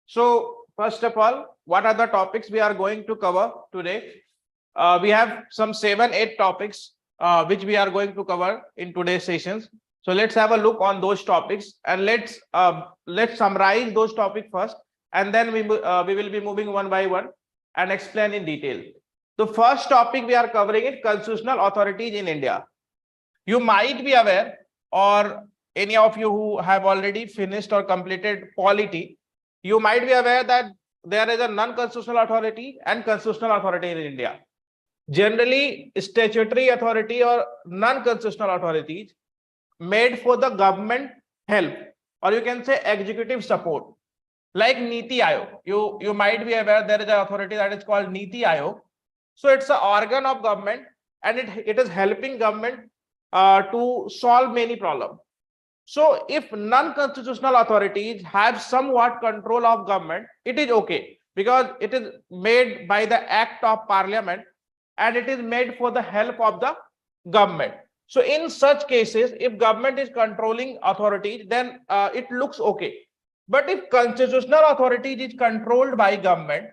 So first of all, what are the topics we are going to cover today? We have some 7-8 topics which we are going to cover in today's sessions. So let's have a look on those topics and let's summarize those topics first, and then we will be moving one by one and explain in detail. The first topic we are covering is constitutional authorities in India. You might be aware, or any of you who have already finished or completed polity, you might be aware that there is a non-constitutional authority and constitutional authority in India. Generally, statutory authority or non-constitutional authorities made for the government help, or you can say executive support, like Niti Aayog. You might be aware there is an authority that is called Niti Aayog. So it's an organ of government, and it is helping government to solve many problems. So if non-constitutional authorities have somewhat control of government, it is okay, because it is made by the act of parliament and it is made for the help of the government. So in such cases, if government is controlling authorities, then it looks okay. But if constitutional authorities is controlled by government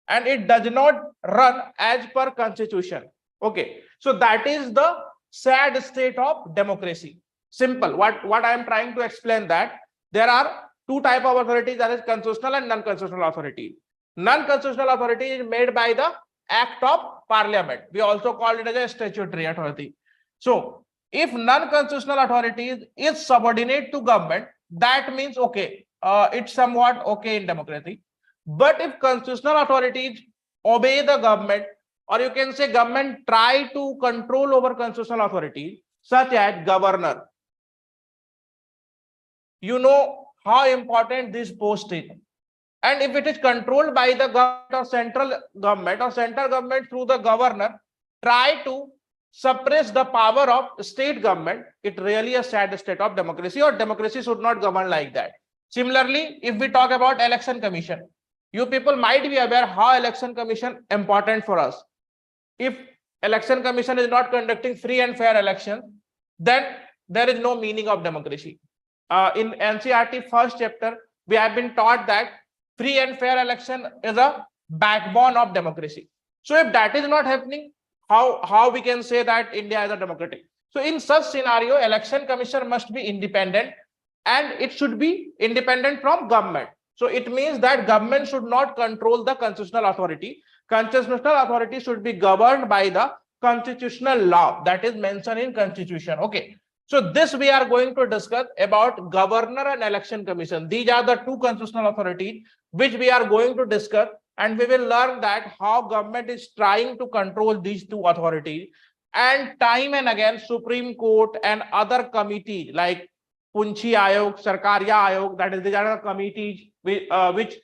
and it does not run as per constitution, okay, so that is the sad state of democracy. Simple. What I am trying to explain, that there are two type of authorities, that is constitutional and non-constitutional authority. Non-constitutional authority is made by the act of parliament. We also call it as a statutory authority. So if non-constitutional authority is subordinate to government, that means okay, it's somewhat okay in democracy. But if constitutional authorities obey the government, or you can say government try to control over constitutional authorities, such as governor, you know how important this post is. And if it is controlled by the government or central government through the governor try to suppress the power of state government, it really a sad state of democracy, or democracy should not govern like that. Similarly, if we talk about election commission, you people might be aware how election commission important for us. If election commission is not conducting free and fair elections, then there is no meaning of democracy. In NCERT first chapter, we have been taught that free and fair election is a backbone of democracy. So if that is not happening, how we can say that India is a democratic? So in such scenario, election commission must be independent, and it should be independent from government. So it means that government should not control the constitutional authority. Constitutional authority should be governed by the constitutional law that is mentioned in constitution. Okay. So this we are going to discuss about governor and election commission. These are the two constitutional authorities which we are going to discuss, and we will learn that how government is trying to control these two authorities. And time and again, Supreme Court and other committees like Punchi Ayog, Sarkaria Ayog, that is, these are the committees which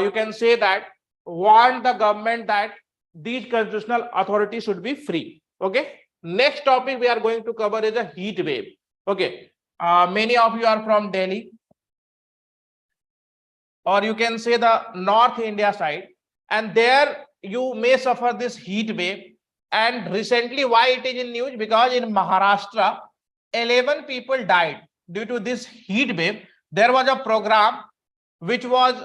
you can say that want the government that these constitutional authorities should be free. Okay. Next topic we are going to cover is a heat wave. Okay. Many of you are from Delhi, or you can say the North India side, and there you may suffer this heat wave. And recently, why it is in news? Because in Maharashtra, 11 people died due to this heat wave. There was a program which was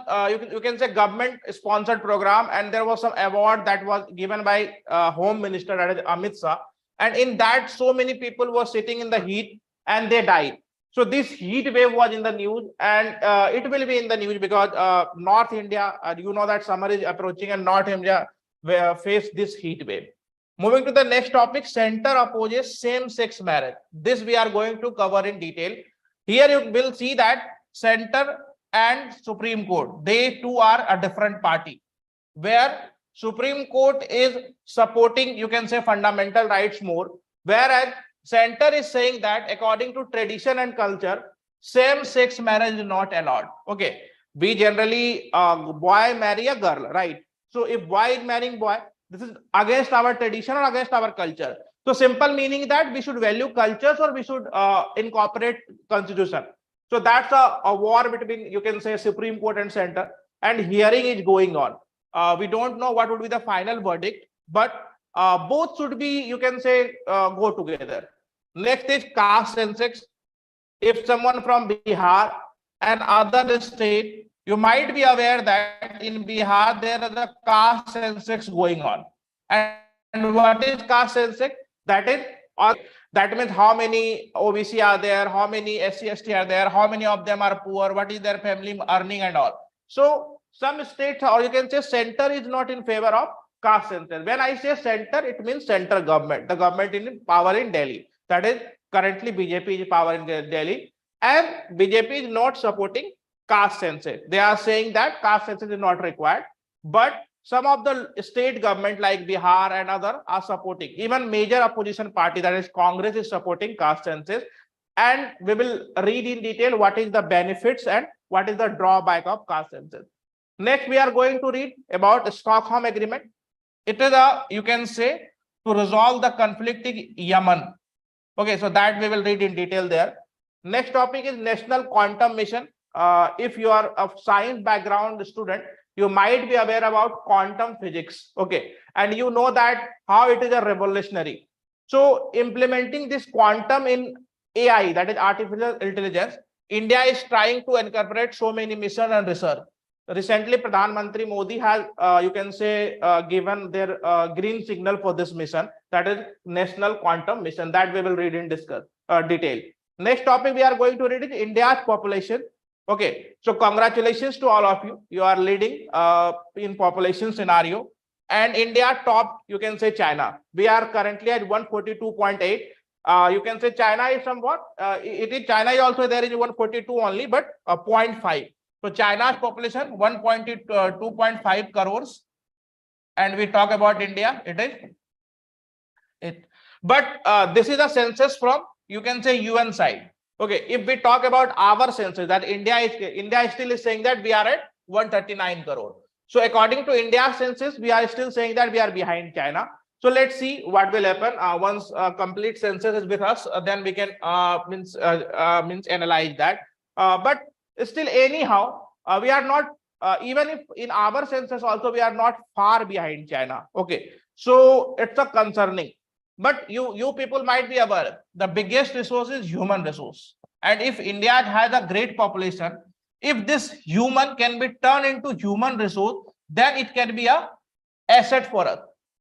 you can say government sponsored program, and there was some award that was given by Home Minister, that is Amit Shah. And in that, so many people were sitting in the heat and they died. So this heat wave was in the news, and it will be in the news because North India, you know that summer is approaching, and North India face this heat wave. Moving to the next topic, center opposes same-sex marriage. This we are going to cover in detail. Here you will see that center and Supreme Court, they too are a different party, where Supreme Court is supporting, you can say, fundamental rights more, whereas center is saying that according to tradition and culture, same-sex marriage is not allowed. Okay, we generally boy marry a girl, right? So if boy is marrying boy, this is against our tradition or against our culture. So simple meaning that we should value cultures, or we should incorporate constitution. So that's a war between, you can say, Supreme Court and center, and hearing is going on. We don't know what would be the final verdict, but both should be, you can say, go together. Next is caste census. If someone from Bihar and other state You might be aware that in Bihar there is a caste census going on. And what is caste census? That is, that means how many OBC are there, how many SC, ST are there, how many of them are poor, what is their family earning and all. So some states, or you can say center, is not in favor of caste census. When I say center, it means central government, the government in power in Delhi. That is, currently BJP is power in Delhi, and BJP is not supporting caste census. They are saying that caste census is not required, but some of the state government like Bihar and other are supporting. Even major opposition party, that is Congress, is supporting caste census. And we will read in detail what is the benefits and what is the drawback of caste census. Next, we are going to read about the Stockholm Agreement. It is a, you can say, to resolve the conflict in Yemen. Okay, so that we will read in detail there. Next topic is National Quantum Mission. If you are a science background student, you might be aware about quantum physics. Okay, and you know that how it is a revolutionary. So implementing this quantum in AI, that is artificial intelligence, India is trying to incorporate so many missions and research. Recently, Pradhan Mantri Modi has, you can say, given their green signal for this mission, that is National Quantum Mission, that we will read in detail. Next topic we are going to read is India's population. Okay, so congratulations to all of you. You are leading in population scenario. And India top, you can say China. We are currently at 142.8. You can say China is somewhat, China is also there in 142 only, but 0.5. So China's population 2.5 crores. And we talk about India, but this is a census from, you can say, UN side. Okay, if we talk about our census, that India still is saying that we are at 139 crore. So according to India's census, we are still saying that we are behind China. So let's see what will happen once complete census is with us. Then we can analyze that. But still, anyhow, we are not, even if in our census also, we are not far behind China. Okay, so it's a concerning. But you people might be aware, the biggest resource is human resource. And if India has a great population, if this human can be turned into human resource, then it can be a asset for us.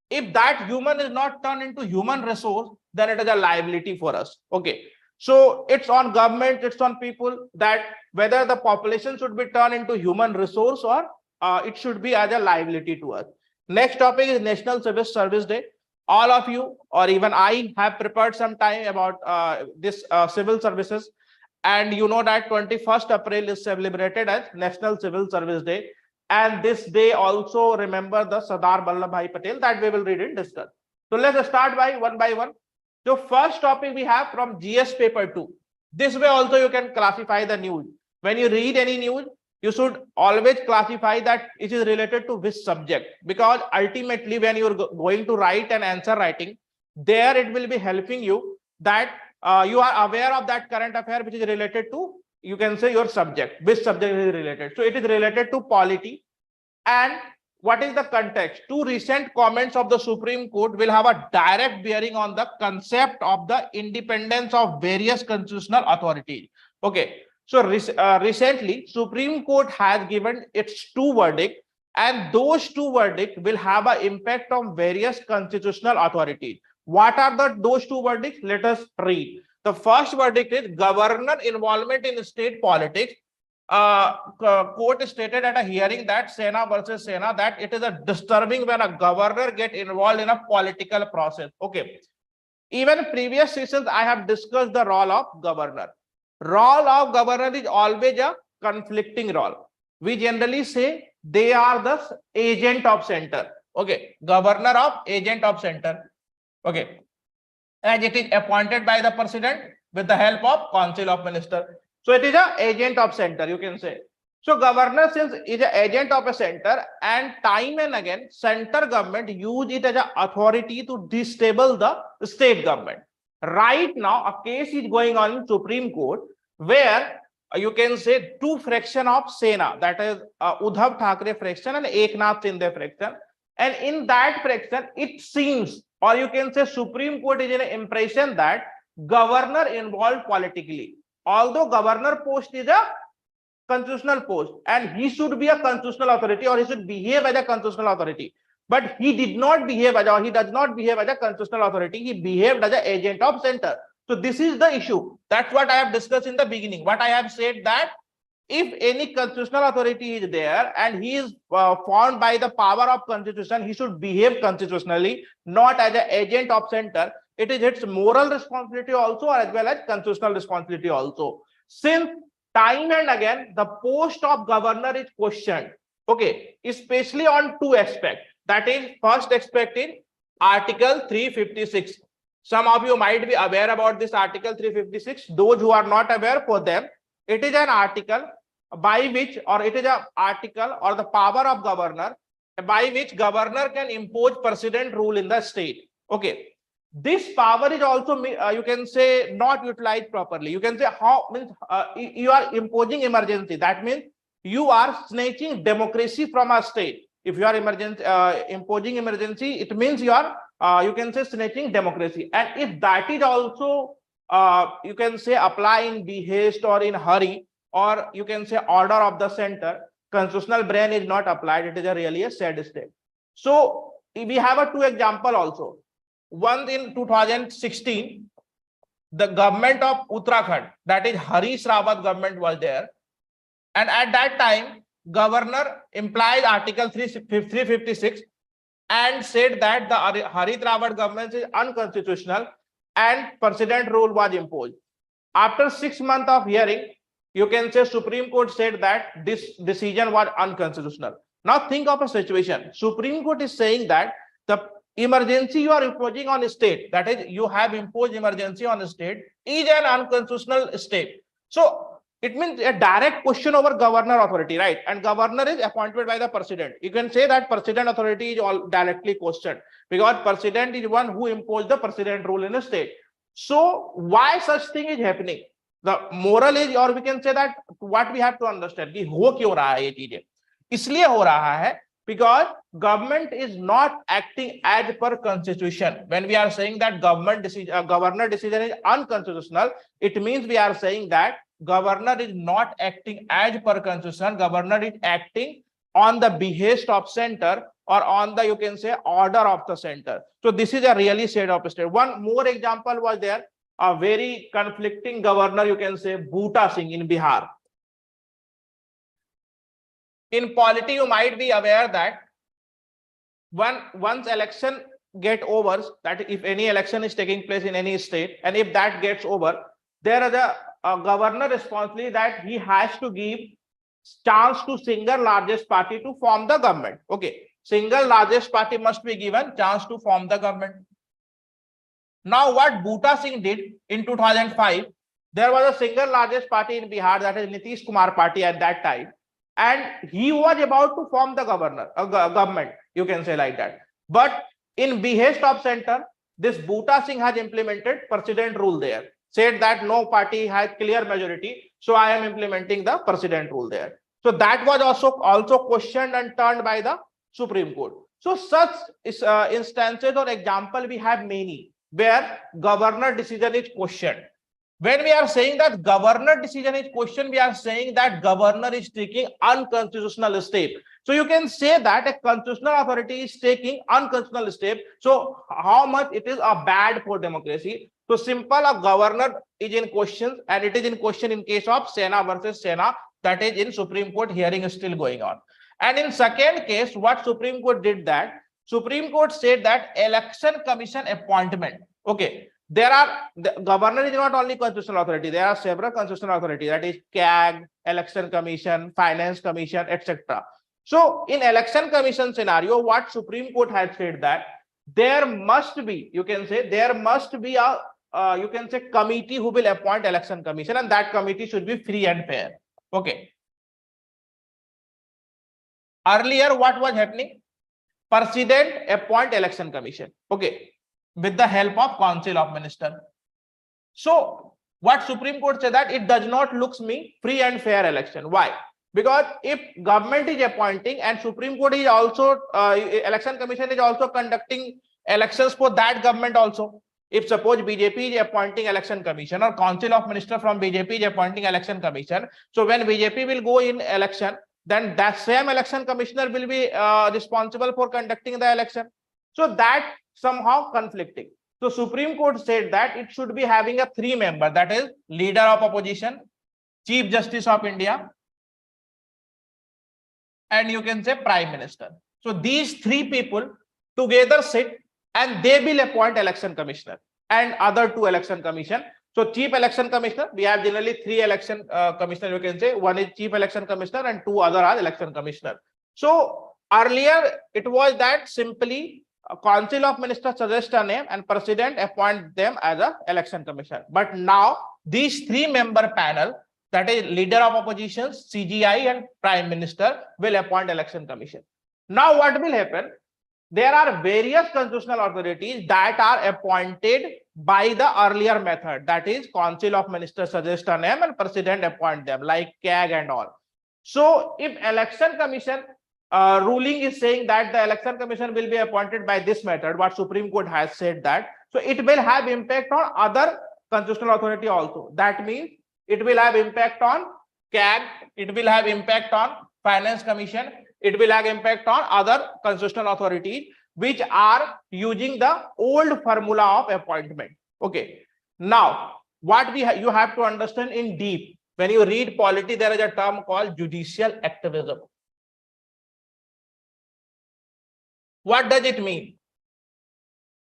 If that human is not turned into human resource, then it is a liability for us. Okay, so it's on government, it's on people, that whether the population should be turned into human resource or it should be as a liability to us. Next topic is National Civil Service Day. All of you, or even I, have prepared some time about this civil services, and you know that 21st April is celebrated as National Civil Service Day, and this day also remember the Sardar Vallabhbhai Patel, that we will read and discuss. So let's start by one. The first topic we have from GS paper 2. This way also you can classify the news. When you read any news, you should always classify that it is related to which subject, because ultimately when you're going to write an answer writing, there it will be helping you that you are aware of that current affair which is related to, you can say, your subject, which subject is related. So it is related to polity. And what is the context? Two recent comments of the Supreme Court will have a direct bearing on the concept of the independence of various constitutional authorities. Okay. So recently, Supreme Court has given its two verdicts, and those two verdicts will have an impact on various constitutional authorities. What are those two verdicts? Let us read. The first verdict is governor involvement in state politics. Court stated at a hearing that Sena versus Sena, that it is a disturbing when a governor get involved in a political process. Okay. Even previous sessions, I have discussed the role of governor. Role of governor is always a conflicting role. We generally say they are the agent of center. Okay, governor of agent of center. Okay, and it is appointed by the president with the help of council of ministers. So it is a agent of center, you can say. So governor, since is an agent of a center, and time and again center government use it as an authority to destabilize the state government. Right now, a case is going on in Supreme Court where you can say two fraction of Sena, that is Uddhav Thackeray fraction and Eknath Shinde fraction. And in that fraction, it seems, or you can say Supreme Court is in an impression that governor involved politically. Although governor post is a constitutional post, and he should be a constitutional authority, or he should behave as a constitutional authority. But he did not behave as, or he does not behave as a constitutional authority. He behaved as an agent of center. So this is the issue. That's what I have discussed in the beginning. What I have said, that if any constitutional authority is there and he is formed by the power of constitution, he should behave constitutionally, not as an agent of center. It is its moral responsibility also, as well as constitutional responsibility also. Since time and again the post of governor is questioned, okay, especially on two aspects. That is, first aspect in Article 356. Some of you might be aware about this Article 356. Those who are not aware, for them, it is an article by which, or it is an article or the power of governor by which governor can impose precedent rule in the state. Okay, this power is also you can say not utilized properly. You can say how means you are imposing emergency. That means you are snatching democracy from a state. If you are imposing emergency, it means you are you can say snatching democracy. And if that is also you can say apply in haste or in hurry, or you can say order of the center, constitutional brain is not applied. It is really a sad state. So we have a two example also. One in 2016, the government of Uttarakhand, that is Harish Rawat government, was there, and at that time governor implied Article 356 and said that the Harish Rawat government is unconstitutional and precedent rule was imposed. After 6 months of hearing, you can say Supreme Court said that this decision was unconstitutional. Now think of a situation. Supreme Court is saying that the emergency you are imposing on a state, that is, you have imposed emergency on a state, is an unconstitutional state. So it means a direct question over governor authority, right? And governor is appointed by the president. You can say that president authority is all directly questioned, because president is one who imposed the president rule in a state. So why such thing is happening? The moral is, or we can say that what we have to understand, कि हो क्यों रहा है ये चीजें? इसलिए हो रहा है because government is not acting as per constitution. When we are saying that governor decision is unconstitutional, it means we are saying that governor is not acting as per constitution. Governor is acting on the behest of center, or on the, you can say, order of the center. So this is a really state of state. One more example was there. A very conflicting governor, you can say, Bhuta Singh in Bihar. In polity, you might be aware that once election get over, that if any election is taking place in any state, and if that gets over, there is a governor responsibility that he has to give chance to single largest party to form the government. Okay, single largest party must be given chance to form the government. Now, what Bhuta Singh did in 2005, there was a single largest party in Bihar, that is Nitish Kumar party at that time, and he was about to form the government, you can say like that. But in behest of center, this Bhuta Singh has implemented precedent rule there, said that no party has clear majority, so I am implementing the precedent rule there. So that was also questioned and turned by the Supreme Court. So such instances or example we have many, where governor decision is questioned. When we are saying that governor decision is questioned, we are saying that governor is taking unconstitutional step. So you can say that a constitutional authority is taking unconstitutional step. So how much it is bad for democracy? So simple, a governor is in question, and it is in question in case of Sena versus Sena, that is in Supreme Court hearing is still going on. And in second case, what Supreme Court did, that Supreme Court said that election commission appointment. Okay, the governor is not only constitutional authority, there are several constitutional authorities, that is CAG, election commission, finance commission, etc. So in election commission scenario, what Supreme Court has said that there must be, you can say, there must be a you can say committee who will appoint election commission, and that committee should be free and fair. Okay. Earlier, what was happening? President appoint election commission, okay, with the help of Council of Ministers. So what Supreme Court said, that it does not look me free and fair election. Why? Because if government is appointing and Supreme Court is also election commission is also conducting elections for that government also. If suppose BJP is appointing election commission or council of minister from BJP is appointing election commission, so when BJP will go in election, then that same election commissioner will be responsible for conducting the election. So that somehow conflicting. So Supreme Court said that it should be having a 3-member, that is leader of opposition, Chief Justice of India, and you can say Prime Minister. So these 3 people together sit and they will appoint election commissioner and other 2 election commission. So chief election commissioner, we have generally 3 election commissioner, you can say. One is chief election commissioner and 2 other are election commissioner. So earlier it was that simply a council of ministers suggest a name and president appoint them as a election commissioner. But now these 3-member panel, that is leader of opposition, CGI and prime minister, will appoint election commission. Now what will happen? There are various constitutional authorities that are appointed by the earlier method, that is council of ministers suggest a name and president appoint them, like CAG and all. So if election commission ruling is saying that the election commission will be appointed by this method, what Supreme Court has said that, so it will have impact on other constitutional authority also. That means it will have impact on CAG, it will have impact on finance commission, it will have impact on other constitutional authorities which are using the old formula of appointment. Okay. Now, what you have to understand in deep, when you read polity, there is a term called judicial activism. What does it mean?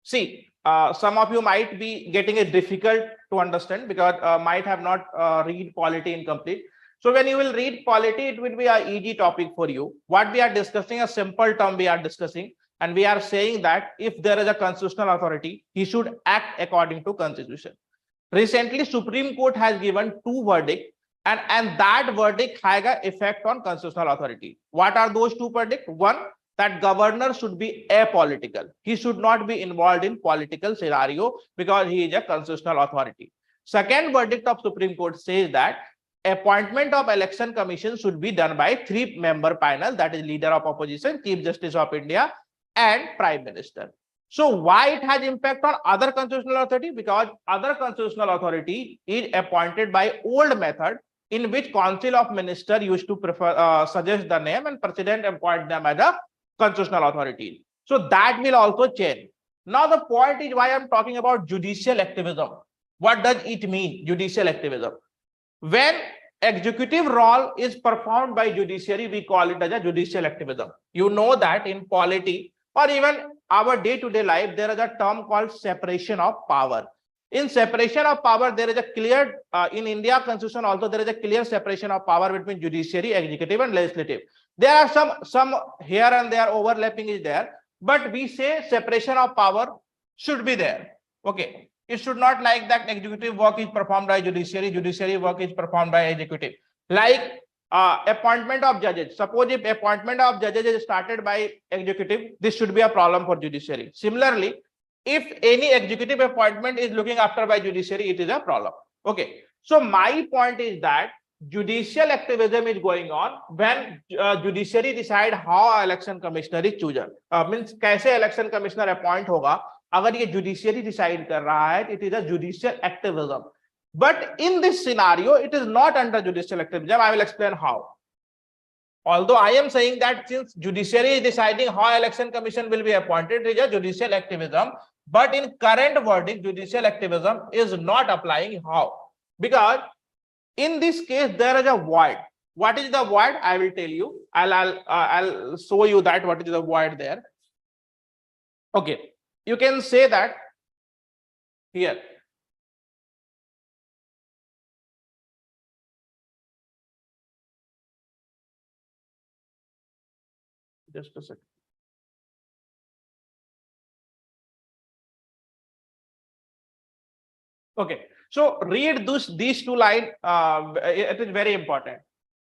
See, some of you might be getting it difficult to understand because might have not read polity in complete. So when you will read polity, it will be an easy topic for you. What we are discussing, a simple term we are discussing, and we are saying that if there is a constitutional authority, he should act according to constitution. Recently, Supreme Court has given 2 verdicts, and that verdict has an effect on constitutional authority. What are those 2 verdicts? One, that governor should be apolitical. He should not be involved in political scenario because he is a constitutional authority. Second verdict of Supreme Court says that appointment of election commission should be done by 3-member panel, that is leader of opposition, Chief Justice of India and Prime Minister. So why it has impact on other constitutional authority? Because other constitutional authority is appointed by old method in which council of minister used to suggest the name and president appoint them as a constitutional authority. So that will also change. Now the point is why I'm talking about judicial activism. What does it mean, judicial activism? When executive role is performed by judiciary, we call it as a judicial activism. You know that in polity or even our day-to-day life, there is a term called separation of power. In separation of power, there is a clear, in India constitution also, there is a clear separation of power between judiciary, executive and legislative. There are some here and there overlapping is there, but we say separation of power should be there. Okay. It should not like that executive work is performed by judiciary, judiciary work is performed by executive. Like appointment of judges. Suppose if appointment of judges is started by executive, this should be a problem for judiciary. Similarly, if any executive appointment is looking after by judiciary, it is a problem. Okay. So my point is that judicial activism is going on when judiciary decide how election commissioner is chosen. Means कैसे election commissioner appoint होगा? अगर ये judiciary decide कर रहा है, it is a judicial activism. But in this scenario, it is not under judicial activism. I will explain how. Although I am saying that since judiciary is deciding how election commission will be appointed, it is a judicial activism. But in current verdict, judicial activism is not applying. How? Because in this case, there is a void. What is the void? I will tell you. I'll show you that what is the void there. Okay. You can say that here. Just a second. Okay. So read these 2 lines. It is very important.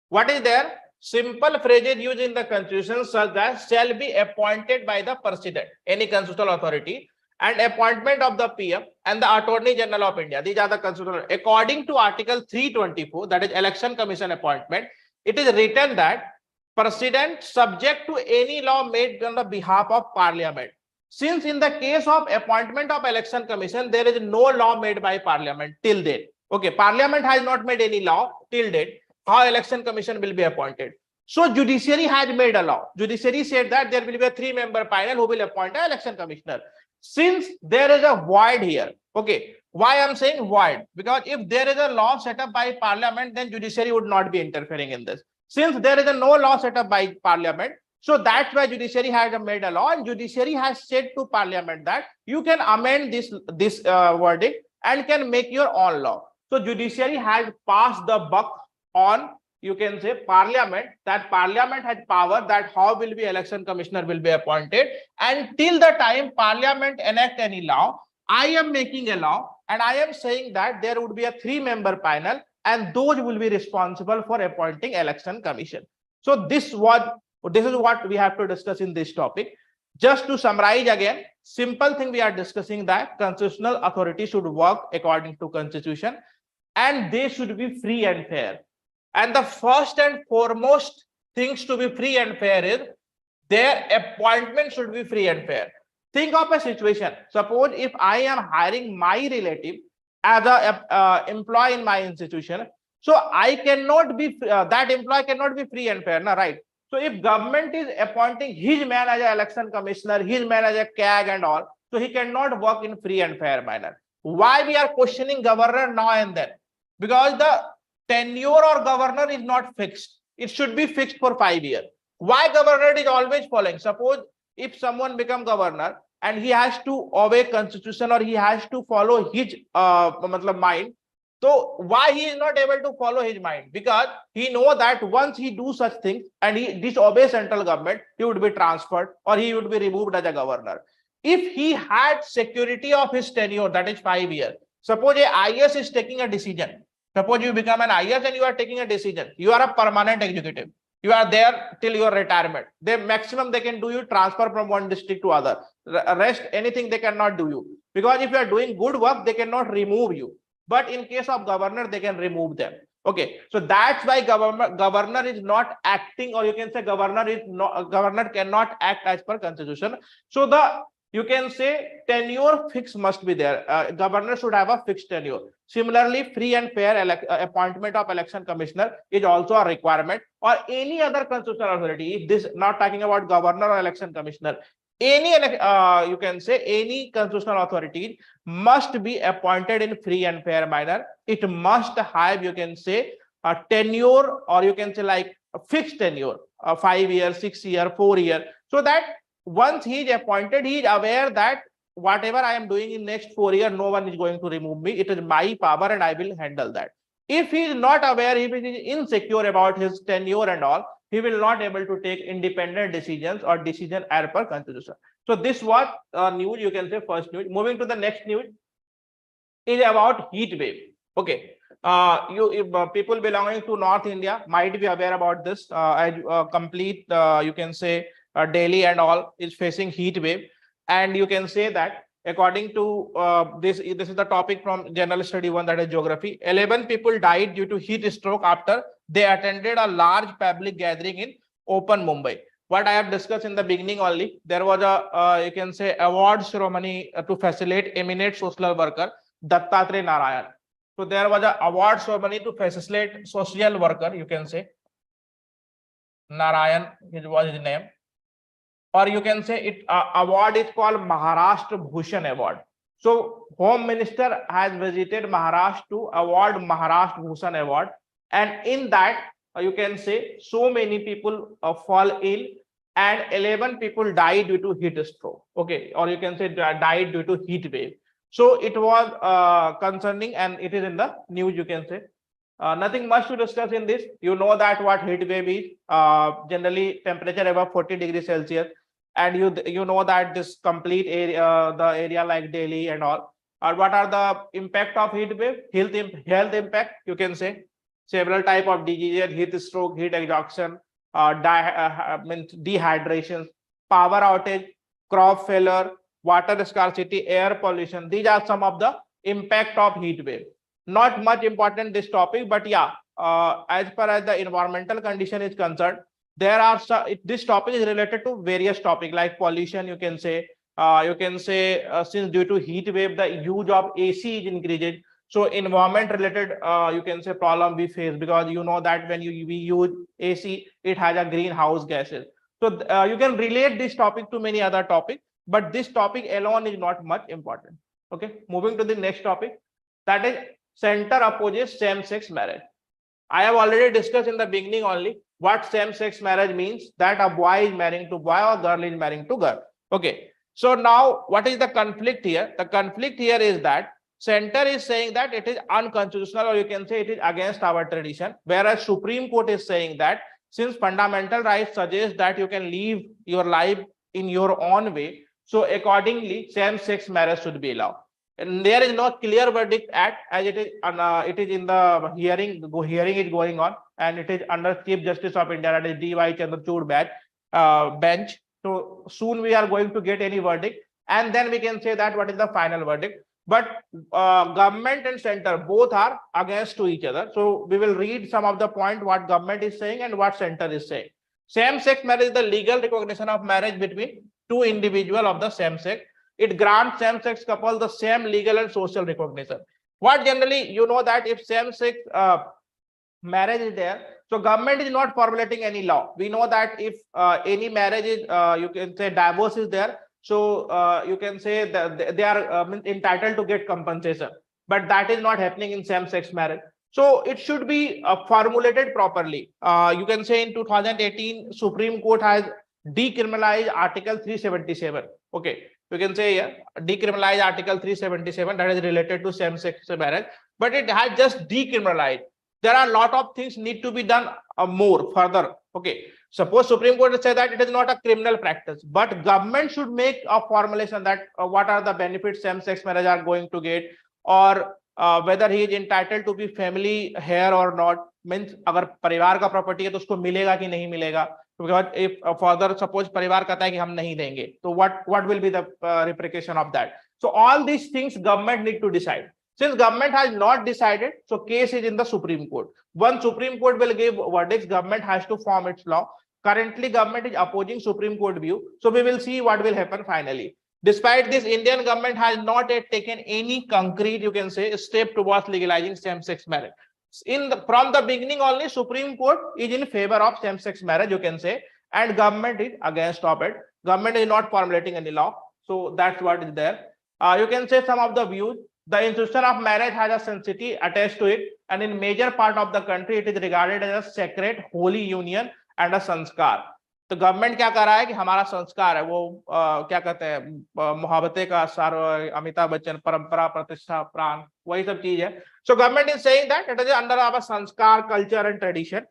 What is there? Simple phrases used in the constitution such as shall be appointed by the president, any constitutional authority, and appointment of the PM and the Attorney General of India. These are the constitutional. According to Article 324, that is Election Commission appointment, it is written that president subject to any law made on the behalf of parliament Since in the case of appointment of election commission, there is no law made by parliament till date. Okay, parliament has not made any law till date how election commission will be appointed. So judiciary has made a law. Judiciary said that there will be a 3-member panel who will appoint an election commissioner. Since there is a void here, okay, why I'm saying void? Because if there is a law set up by parliament, then judiciary would not be interfering in this. Since there is no law set up by parliament, so that's why judiciary has made a law, and judiciary has said to parliament that you can amend this verdict and can make your own law. So judiciary has passed the buck on, you can say, parliament, that parliament has power that how will be election commissioner will be appointed, and till the time parliament enact any law, I am making a law and I am saying that there would be a 3-member panel and those will be responsible for appointing election commission. So this is what we have to discuss in this topic. Just to summarize again, simple thing we are discussing that constitutional authority should work according to constitution and they should be free and fair. And the first and foremost things to be free and fair is their appointment should be free and fair. Think of a situation. Suppose if I am hiring my relative as a employee in my institution, so I cannot be that employee cannot be free and fair, right? So if government is appointing his man as an election commissioner, his man as a CAG and all, so he cannot work in free and fair manner. Why we are questioning governor now and then? Because the tenure of governor is not fixed. It should be fixed for 5 years. Why governor is always following? Suppose if someone become governor and he has to obey constitution or he has to follow his mind, so why he is not able to follow his mind? Because he know that once he do such things and he disobey central government, he would be transferred or he would be removed as a governor. If he had security of his tenure, that is 5 years. Suppose a IS is taking a decision. Suppose you become an IS and you are taking a decision. You are a permanent executive. You are there till your retirement. The maximum they can do you transfer from one district to other. Rest anything they cannot do you. Because if you are doing good work, they cannot remove you. But in case of governor, they can remove them. Okay, so that's why governor is not acting, or you can say governor cannot act as per constitution. So you can say tenure fix must be there. Governor should have a fixed tenure. Similarly, free and fair appointment of election commissioner is also a requirement, or any other constitutional authority. If this not talking about governor or election commissioner, any you can say any constitutional authority must be appointed in free and fair manner. It must have, you can say, a tenure, or you can say like a fixed tenure, 5 years, 6 years, 4 years, so that once he is appointed, he is aware that whatever I am doing in next 4 years, no one is going to remove me. It is my power and I will handle that. If he is not aware, if he is insecure about his tenure and all, he will not able to take independent decisions or decision as per constitution. So this was news, you can say first news. Moving to the next news is about heat wave. Okay, people belonging to North India might be aware about this. Complete you can say Delhi and all is facing heat wave, and you can say that according to this is the topic from General Study 1, that is geography. 11 people died due to heat stroke after they attended a large public gathering in open Mumbai. What I have discussed in the beginning only, there was a you can say award ceremony to facilitate eminent social worker Dattatreya Narayan. So there was an award ceremony to facilitate social worker, you can say Narayan, was his name. Or you can say it award is called Maharashtra Bhushan Award. So Home Minister has visited Maharashtra to award Maharashtra Bhushan Award, and in that you can say so many people fall ill and 11 people died due to heat stroke. Okay, or you can say died due to heat wave. So it was concerning, and it is in the news, you can say. Nothing much to discuss in this. You know that what heat wave is. Generally temperature above 40 degrees Celsius. And you know that this complete area, the area like Delhi and all. What are the impact of heat wave? Health impact, you can say. Several type of diseases, heat stroke, heat exhaustion, dehydration, power outage, crop failure, water scarcity, air pollution. These are some of the impact of heat wave. Not much important this topic, but yeah, as far as the environmental condition is concerned, there are this topic is related to various topics like pollution, you can say, you can say since due to heat wave, the use of AC is increased. So environment related, you can say problem we face, because you know that when we use AC, it has a greenhouse gases. So you can relate this topic to many other topics, but this topic alone is not much important. Okay, moving to the next topic, that is center opposes same-sex marriage. I have already discussed in the beginning only what same-sex marriage means, that a boy is marrying to boy or girl is marrying to girl. Okay. So now what is the conflict here? The conflict here is that center is saying that it is unconstitutional, or you can say it is against our tradition, whereas Supreme Court is saying that since fundamental rights suggest that you can live your life in your own way, so accordingly same-sex marriage should be allowed. And there is no clear verdict at, as it is in the hearing is going on, and it is under Chief Justice of India, that is D.Y. Chandrachud bench. So soon we are going to get any verdict, and then we can say that what is the final verdict. But government and center both are against to each other. So we will read some of the point what government is saying and what center is saying. Same-sex marriage is the legal recognition of marriage between two individuals of the same sex. It grants same-sex couple the same legal and social recognition. What generally, you know that if same-sex marriage is there, so government is not formulating any law. We know that if any marriage is, you can say divorce is there, so you can say that they are entitled to get compensation, but that is not happening in same-sex marriage. So it should be formulated properly. You can say in 2018, Supreme Court has decriminalized Article 377. Okay. You can say here decriminalize Article 377 that is related to same-sex marriage, but it has just decriminalized. There are a lot of things need to be done more further. Okay, suppose Supreme Court says that it is not a criminal practice, but government should make a formulation that what are the benefits same-sex marriage are going to get, or whether he is entitled to be family here or not. Means अगर परिवार का property है तो उसको मिलेगा कि नहीं मिलेगा, because if further suppose परिवार कहता है कि हम नहीं देंगे, तो what will be the repercussion of that? So all these things government need to decide. Since government has not decided, so case is in the Supreme Court. Once Supreme Court will give verdicts, government has to form its law. Currently government is opposing Supreme Court view, so we will see what will happen finally. Despite this, Indian government has not yet taken any concrete, you can say, step towards legalizing same-sex marriage. From the beginning only, Supreme Court is in favor of same-sex marriage, you can say, and government is against of it. Government is not formulating any law, so that's what is there. You can say some of the views. The institution of marriage has a sanctity attached to it, and in major part of the country, it is regarded as a sacred, holy union and a sanskar. तो government क्या कर रहा है कि हमारा संस्कार है वो क्या कहते हैं मोहब्बते का सार, अमिताभ बच्चन, परंपरा, प्रतिष्ठा, प्राण, वही सब चीज है. So government is saying that it is under our sanskar, culture and tradition,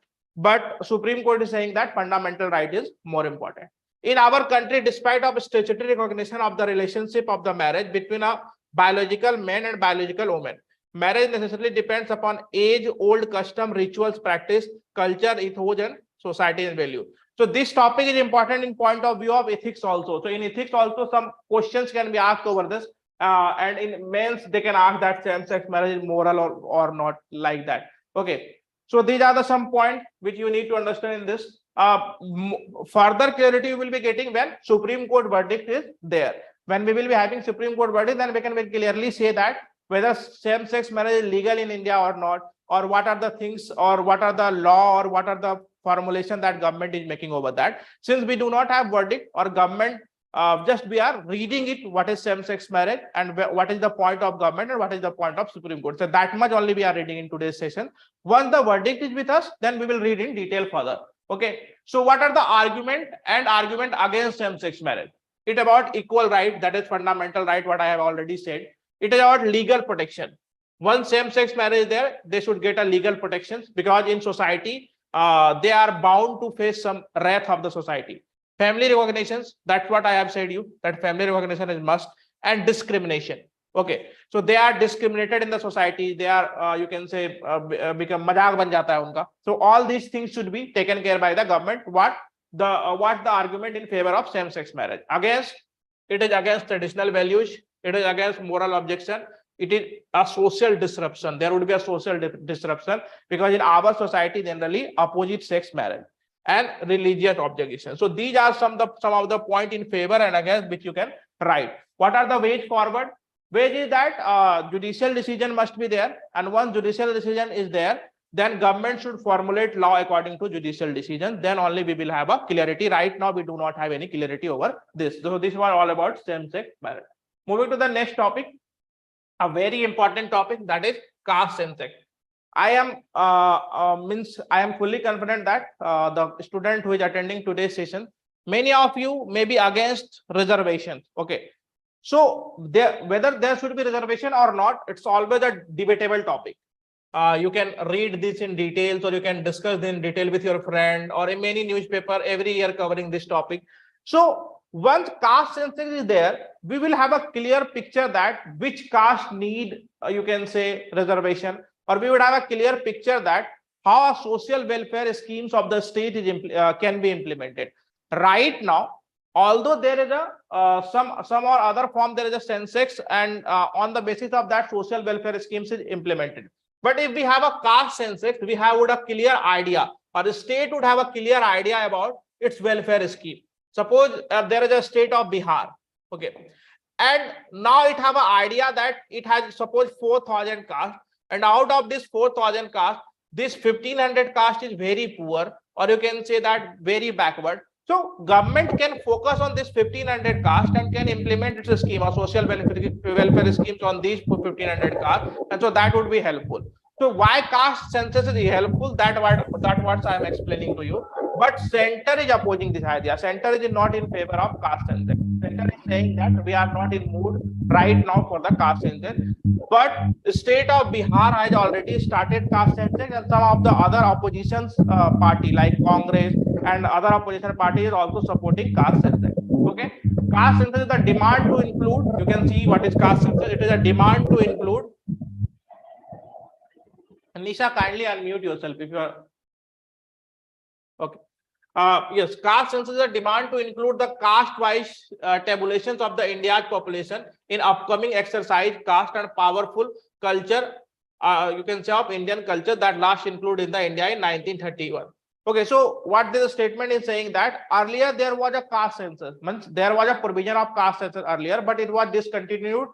but supreme court is saying that fundamental right is more important. In our country, despite of statutory recognition of the relationship of the marriage between a biological man and biological woman, marriage necessarily depends upon age, old custom, rituals, practice, culture, ethos, and society and value. So this topic is important in point of view of ethics also. So in ethics also some questions can be asked over this, and in mains they can ask that same-sex marriage is moral or not, like that. Okay. So these are the some points which you need to understand in this. Further clarity you will be getting when Supreme Court verdict is there. When we will be having Supreme Court verdict, then we can clearly say that whether same-sex marriage is legal in India or not, or what are the things, or what are the law, or what are the formulation that government is making over that. Since we do not have verdict or government, just we are reading it, what is same-sex marriage and what is the point of government and what is the point of Supreme Court. So that much only we are reading in today's session. Once the verdict is with us, then we will read in detail further. Okay. So what are the argument against same-sex marriage? It about equal right, that is fundamental right, what I have already said. It is about legal protection. Once same-sex marriage is there, they should get a legal protections, because in society, they are bound to face some wrath of the society. Family recognitions, that's what I have said you, that family recognition is must, and discrimination. Okay, so they are discriminated in the society. They are, you can say, become मजाक बन जाता है उनका. So all these things should be taken care by the government. What the argument in favor of same-sex marriage? It is against traditional values. It is against moral objection. It is a social disruption. There would be a social disruption, because in our society generally opposite sex marriage and religious objection. So these are some of the point in favor and against which you can Right. What are the ways forward? Ways is that judicial decision must be there, and once judicial decision is there, then government should formulate law according to judicial decision. Then only we will have a clarity. Right now, we do not have any clarity over this. So this was all about same-sex marriage. Moving to the next topic, a very important topic, that is caste census. I am fully confident that the student who is attending today's session, many of you may be against reservations. Okay, so whether there should be reservation or not, it's always a debatable topic. You can read this in details, or you can discuss in detail with your friend, or in many newspaper every year covering this topic. So once caste census is there, we will have a clear picture that which caste need, you can say, reservation, or we would have a clear picture that how a social welfare schemes of the state is can be implemented. Right now, although there is a some or other form, there is a census, and on the basis of that, social welfare schemes is implemented. But if we have a caste census, we would have a clear idea, or the state would have a clear idea about its welfare scheme. Suppose there is a state of Bihar, okay, and now it have an idea that it has, suppose, 4,000 caste, and out of this 4,000 caste, this 1,500 caste is very poor, or you can say that very backward. So government can focus on this 1,500 caste and can implement its scheme or social welfare schemes on these 1,500 caste, and so that would be helpful. So why caste census is helpful? That what I am explaining to you. But center is opposing this idea. Center is not in favor of caste census. Center is saying that we are not in mood right now for the caste census. But the state of Bihar has already started caste census, and some of the other opposition party like Congress and other opposition parties is also supporting caste census. Okay, caste census is the demand to include. You can see what is caste census. It is a demand to include. Nisha, kindly unmute yourself if you are. Okay. Yes, caste census is a demand to include the caste-wise tabulations of the India's population in upcoming exercise caste and powerful culture. You can say of Indian culture that last included in the India in 1931. Okay, so what this statement is saying that earlier there was a caste census, means there was a provision of caste census earlier, but it was discontinued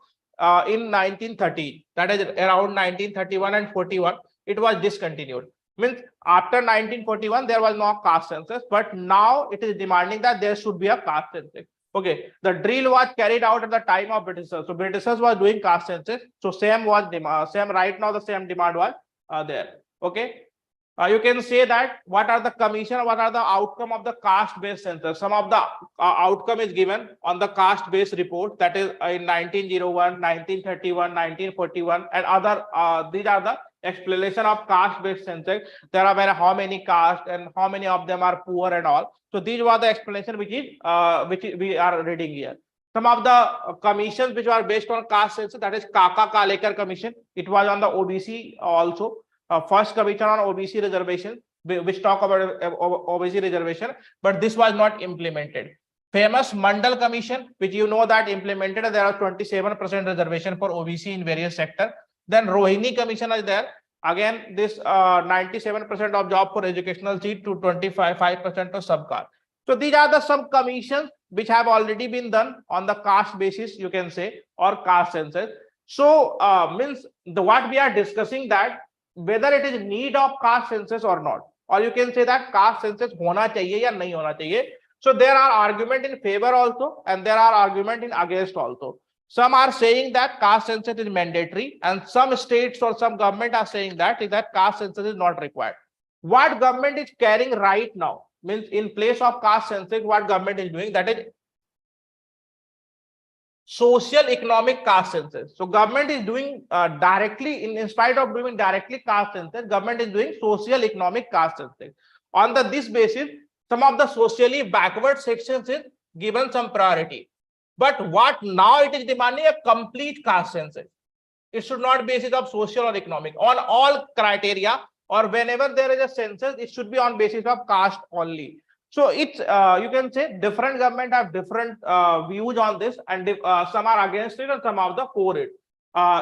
in 1930. That is around 1931 and 41. It was discontinued. Means after 1941 there was no caste census, but now it is demanding that there should be a caste census. Okay, the drill was carried out at the time of Britishers. So Britishers was doing caste census. So same was same right now, the same demand was there. Okay, you can say that what are the commission, what are the outcome of the caste-based census. Some of the outcome is given on the caste-based report, that is in 1901, 1931, 1941, and other. These are the explanation of caste-based census. There are how many castes and how many of them are poor and all. So these were the explanation which we are reading here. Some of the commissions which were based on caste census, that is Kaka Kalekar Commission. It was on the OBC also. First commission on OBC reservation, which talk about OBC reservation, but this was not implemented. Famous Mandal Commission, which you know that implemented, there are 27% reservation for OBC in various sectors. Then Rohini Commission is there. Again, this 97% of job for educational seat to 25% of subcar. So these are the some commissions which have already been done on the caste basis, you can say, or caste census. So means what we are discussing that whether it is need of caste census or not, or you can say that caste census hona chahiye ya nahi hona chahiye. So there are argument in favor also, and there are argument in against also. Some are saying that caste census is mandatory, and some states or some government are saying that caste census is not required. What government is carrying right now, means in place of caste census, what government is doing, that is social economic caste census. So government is doing directly, in spite of doing directly caste census, government is doing social economic caste census. On this basis, some of the socially backward sections is given some priority. But what now it is demanding a complete caste census. It should not be basis of social or economic. On all criteria, or whenever there is a census, it should be on basis of caste only. So it's you can say different government have different views on this, and some are against it and some are for it.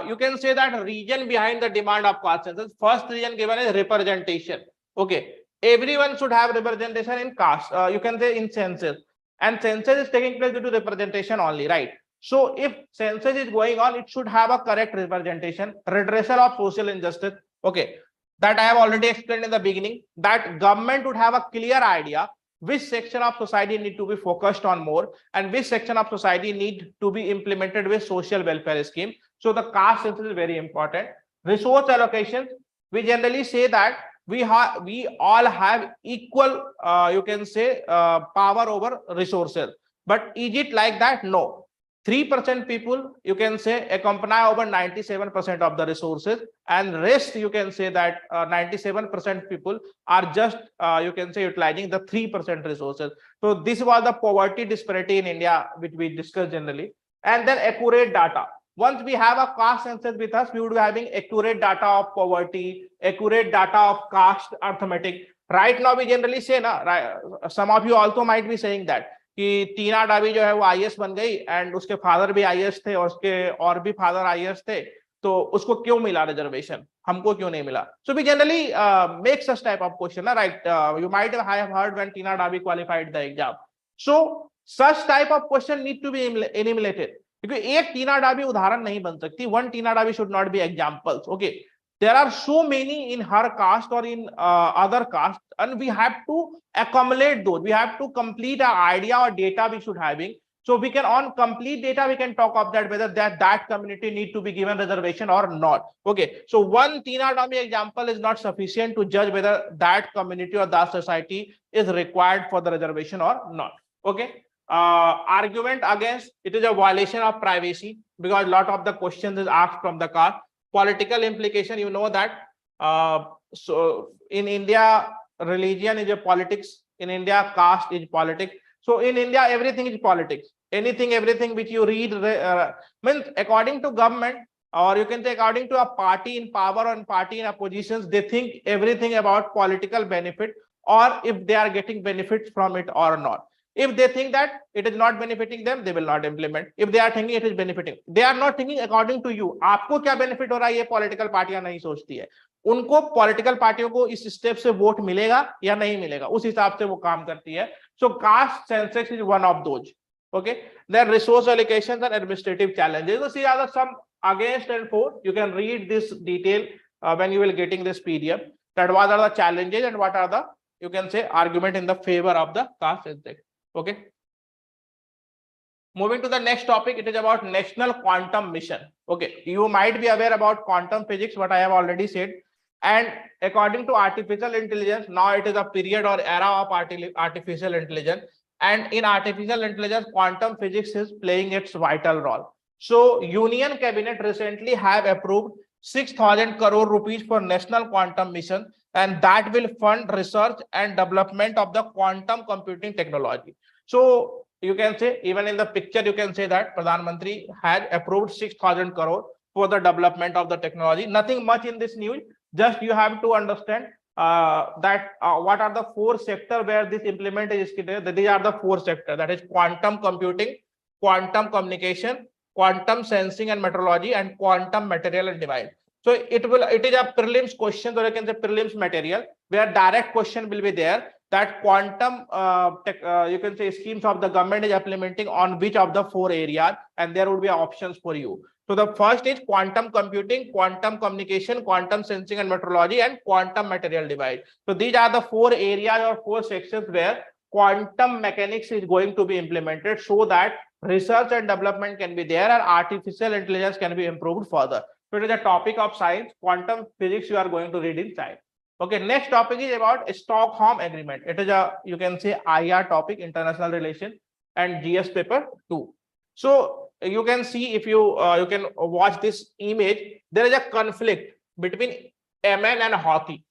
You can say that reason behind the demand of caste census. First reason given is representation. Okay, everyone should have representation in caste. You can say in census, and census is taking place due to representation only, right? So if census is going on, it should have a correct representation, redressal of social injustice. Okay, that I have already explained in the beginning, that government would have a clear idea which section of society need to be focused on more and which section of society need to be implemented with social welfare scheme. So the caste census is very important. Resource allocation, we generally say that we all have equal you can say power over resources, but is it like that? No. 3% people you can say accompany over 97% of the resources, and rest you can say that 97% people are just you can say utilizing the 3% resources. So this was the poverty disparity in India which we discussed generally. And then accurate data. Once we have a caste census with us, we would be having accurate data of poverty, accurate data of caste arithmetic. Right now we generally say na, right, some of you also might be saying that कि टीना डाबी जो है वो IAS बन गई and उसके father भी IAS थे और उसके और भी फादर आईएएस थे, तो उसको क्यों मिला रिजर्वेशन, हमको क्यों नहीं मिला? So we generally make such type of question ना, right? You might have heard when Tina Dabi qualified the exam. So such type of question need to be eliminated, क्योंकि एक टीना डाबी उदाहरण नहीं बन सकती. One Tina Dabi should not be examples. Okay, there are so many in her caste or in other caste, and we have to accumulate those. We have to complete an idea or data we should having, so we can, on complete data we can talk of that whether that community need to be given reservation or not. Okay, so one Tina dummy example is not sufficient to judge whether that community or that society is required for the reservation or not. Okay, argument against it is a violation of privacy, because a lot of the questions is asked from the caste. Political implication, you know that so in India religion is a politics, in India caste is politics. So in India everything is politics. Anything, everything which you read means according to government, or you can say according to a party in power or party in oppositions, they think everything about political benefit, or if they are getting benefits from it or not. If they think that it is not benefiting them, they will not implement. If they are thinking it is benefiting, they are not thinking according to you. आपको क्या benefit हो रहा है ये political पार्टियां नहीं सोचती है. उनको पॉलिटिकल पार्टियों को इस स्टेप से वोट मिलेगा या नहीं मिलेगा, उस हिसाब से वो काम करती है. So caste census is one of those. Okay, then resource allocations and administrative challenges. So see are the some against and for. You can read this detail when you will getting this PDF. That what are the challenges and what are the you can say argument in the favor of the caste census. Okay, moving to the next topic, it is about national quantum mission. Okay, you might be aware about quantum physics, what I have already said. And according to artificial intelligence, now it is a period or era of artificial intelligence, and in artificial intelligence quantum physics is playing its vital role. So Union Cabinet recently have approved 6,000 crore rupees for national quantum mission, and that will fund research and development of the quantum computing technology. So you can say, even in the picture you can say that Pradhan Mantri had approved 6,000 crore for the development of the technology. Nothing much in this news, just you have to understand that what are the four sectors where this implement is. These are the four sectors, that is quantum computing, quantum communication, quantum sensing and metrology, and quantum material and device. So it is a prelims question, or you can say prelims material, where direct question will be there, that quantum you can say schemes of the government is implementing on which of the four areas, and there would be options for you. So the first is quantum computing, quantum communication, quantum sensing and metrology, and quantum material device. So these are the four areas or four sections where quantum mechanics is going to be implemented, so that research and development can be there and artificial intelligence can be improved further. So it is a topic of science, quantum physics you are going to read in science. Okay, next topic is about Stockholm Agreement. It is a, you can say, IR topic, international relation, and GS paper 2. So you can see, if you you can watch this image, there is a conflict between Yemen and Houthi.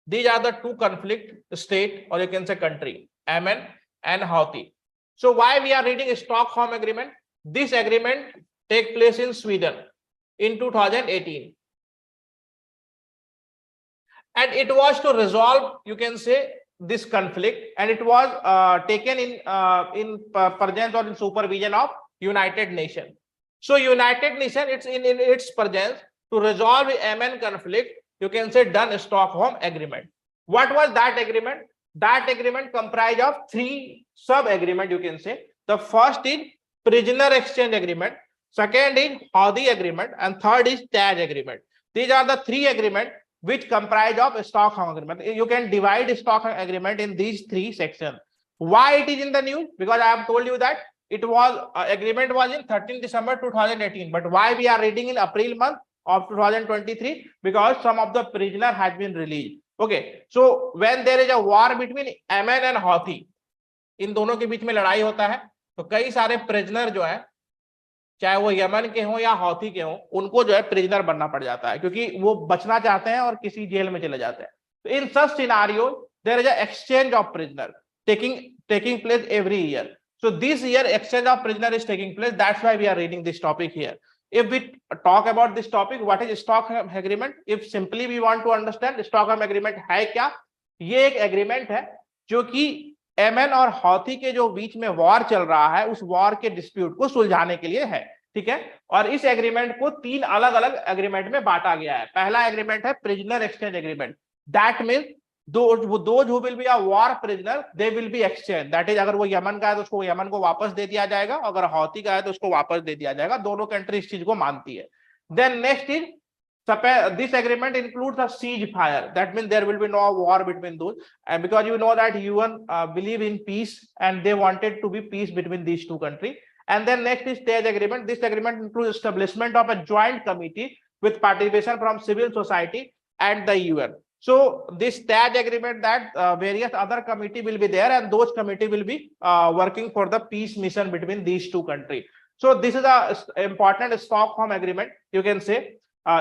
These are the two conflict state, or you can say country, Yemen and Houthi. So why we are reading Stockholm Agreement? This agreement take place in Sweden in 2018. And it was to resolve, you can say, this conflict, and it was taken in presence or in supervision of United Nations. So United Nations, it's in its presence to resolve the Yemen conflict, you can say, done Stockholm Agreement. What was that agreement? That agreement comprised of three sub-agreement, you can say. The first is prisoner exchange agreement, second is Houthi agreement, and third is Taj agreement. These are the three agreements which comprise of Stockholm agreement. You can divide Stockholm agreement in these three sections. Why it is in the news? Because I have told you that it was agreement was in 13 December 2018, but why we are reading in April month of 2023? Because some of the prisoner has been released. Okay, so when there is a war between Yemen and Houthi, इन दोनों के बीच में लड़ाई होता है, तो कई सारे prisoner जो है, चाहे वो यमन के हो या हौथी के हो, उनको जो है प्रिजनर बनना पड़ जाता है, क्योंकि वो बचना चाहते हैं और किसी जेल में चले जाते हैं. तो in such scenario there is a exchange of prisoner taking place every year. So this year exchange of prisoner is taking place. That's why we are reading this topic here. If we talk about this topic, what is Stockholm agreement? If simply we want to understand Stockholm agreement है क्या? ये एक agreement है जो कि Yemen और Houthi के जो बीच में वॉर चल रहा है, उस वॉर के डिस्प्यूट को सुलझाने के लिए है. ठीक है, और इस एग्रीमेंट को तीन अलग अलग एग्रीमेंट में बांटा गया है. पहला एग्रीमेंट है prisoner exchange agreement. That means those who will be a war prisoner, they will be exchanged. That is, अगर वो यमन का है तो उसको यमन को वापस दे दिया जाएगा, अगर हौथी का है तो उसको वापस दे दिया जाएगा. दोनों कंट्री इस चीज को मानती है. Then next is this agreement includes a ceasefire. That means there will be no war between those, and because you know that UN believe in peace and they wanted to be peace between these two countries. And then next is Taj agreement. This agreement includes establishment of a joint committee with participation from civil society and the UN. So this Taj agreement, that various other committee will be there, and those committee will be working for the peace mission between these two countries. So this is a important Stockholm agreement. You can say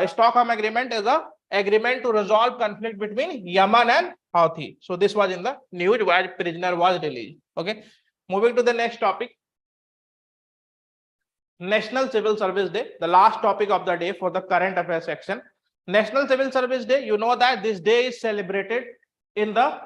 Stockholm agreement is a agreement to resolve conflict between Yemen and Houthi. So this was in the news where prisoner was released. Okay, moving to the next topic. National Civil Service Day, the last topic of the day for the current affairs section. National Civil Service Day, you know that this day is celebrated in the,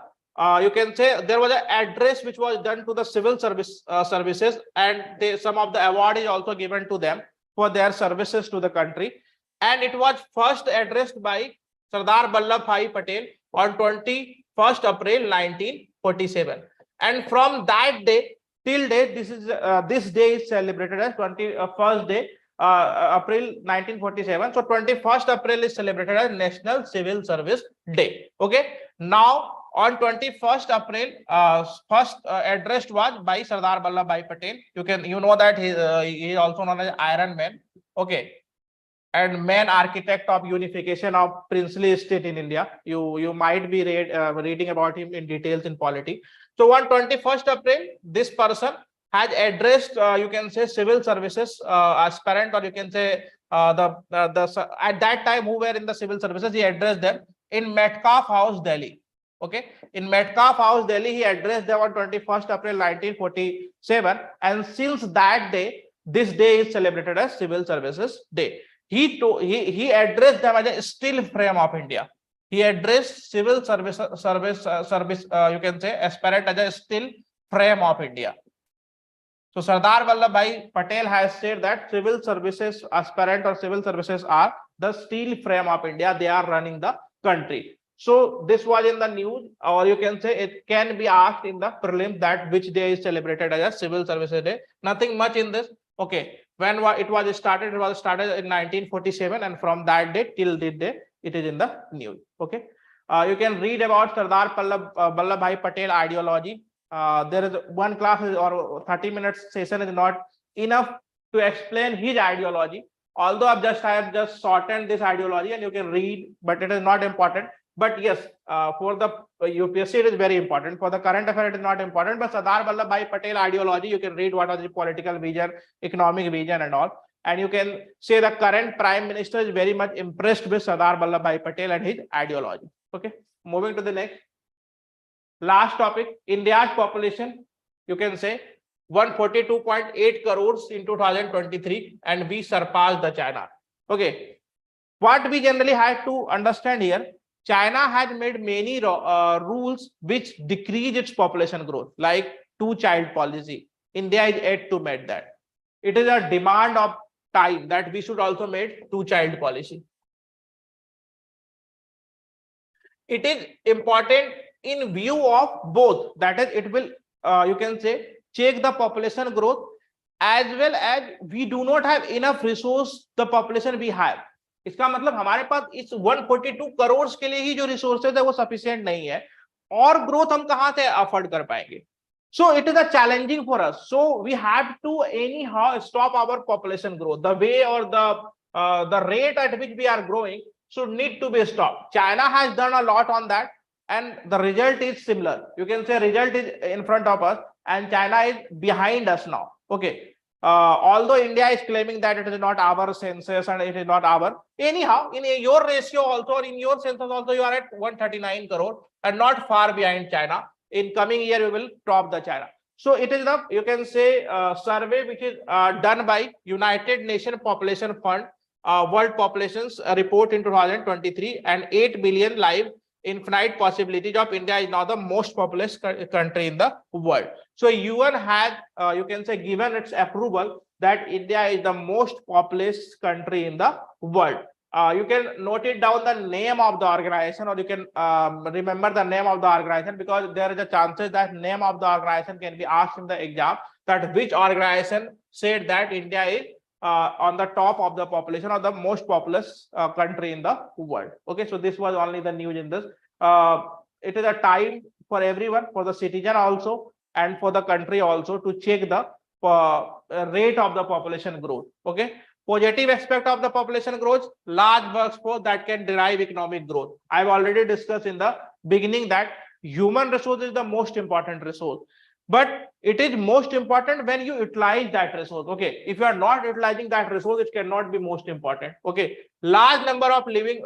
you can say there was an address which was done to the civil services, and some of the award is also given to them for their services to the country. And it was first addressed by Sardar Vallabhbhai Patel on 21st April 1947. And from that day till date, this day is celebrated as 21st day. April 1947. So 21st April is celebrated as National Civil Service Day. Okay. Now on 21st April, first addressed was by Sardar Vallabhbhai Patel. You know that he is also known as Iron Man. Okay. And main architect of unification of princely state in India. You might be reading about him in details in polity. So on 21st April, this person has addressed, you can say, civil services aspirant, or you can say at that time who were in the civil services, he addressed them in Metcalfe House, Delhi. Okay, in Metcalfe House, Delhi, he addressed them on 21st April 1947, and since that day, this day is celebrated as Civil Services Day. He addressed them as a steel frame of India. He addressed civil service, you can say, aspirant as a steel frame of India. So Sardar Vallabhbhai Patel has said that civil services aspirant or civil services are the steel frame of India. They are running the country. So this was in the news, or you can say it can be asked in the prelims that which day is celebrated as a Civil Services Day. Nothing much in this. Okay, when it was started in 1947, and from that day till this day, it is in the news. Okay, you can read about Sardar Vallabhbhai Patel ideology. There is one class or 30 minutes session is not enough to explain his ideology. Although I have just shortened this ideology and you can read, but it is not important. But yes, for the UPSC it is very important. For the current affair it is not important. But Sardar Vallabhbhai Patel ideology, you can read what was the political vision, economic vision and all. And you can say the current Prime Minister is very much impressed with Sardar Vallabhbhai Patel and his ideology. Okay, moving to the next. Last topic, India's population, you can say 142.8 crores in 2023, and we surpassed the China. Okay, what we generally have to understand here, China has made many rules which decrease its population growth, like two-child policy. India is yet to meet that. It is a demand of time that we should also make two-child policy. It is important in view of both, that is, it will you can say check the population growth as well as we do not have enough resource the population we have. इसका मतलब हमारे पास इस 142 करोड़ के लिए ही जो resources है वो sufficient नहीं है, और ग्रोथ हम कहां से अफोर्ड कर पाएंगे. So it is a challenging for us. So we have to anyhow stop our population growth. The way or the rate at which we are growing should need to be stopped. China has done a lot on that, and the result is similar. You can say result is in front of us, and China is behind us now. Okay. Although India is claiming that it is not our census and it is not our, anyhow, in your ratio also, or in your census also, you are at 139 crore and not far behind China. In coming year, we will top the China. So it is the, you can say, survey which is done by United Nations Population Fund, World Populations Report in 2023, and 8 billion live infinite possibilities of India is now the most populous country in the world. So UN has, you can say, given its approval that India is the most populous country in the world. You can note it down the name of the organization, or you can remember the name of the organization, because there is a chances that name of the organization can be asked in the exam, that which organization said that India is on the top of the population or the most populous country in the world. Okay, so this was only the news in this. It is a time for everyone, for the citizen also, and for the country also, to check the rate of the population growth. Okay. Positive aspect of the population growth, large workforce that can derive economic growth. I've already discussed in the beginning that human resource is the most important resource, but it is most important when you utilize that resource. Okay, if you are not utilizing that resource, it cannot be most important. Okay, large number of living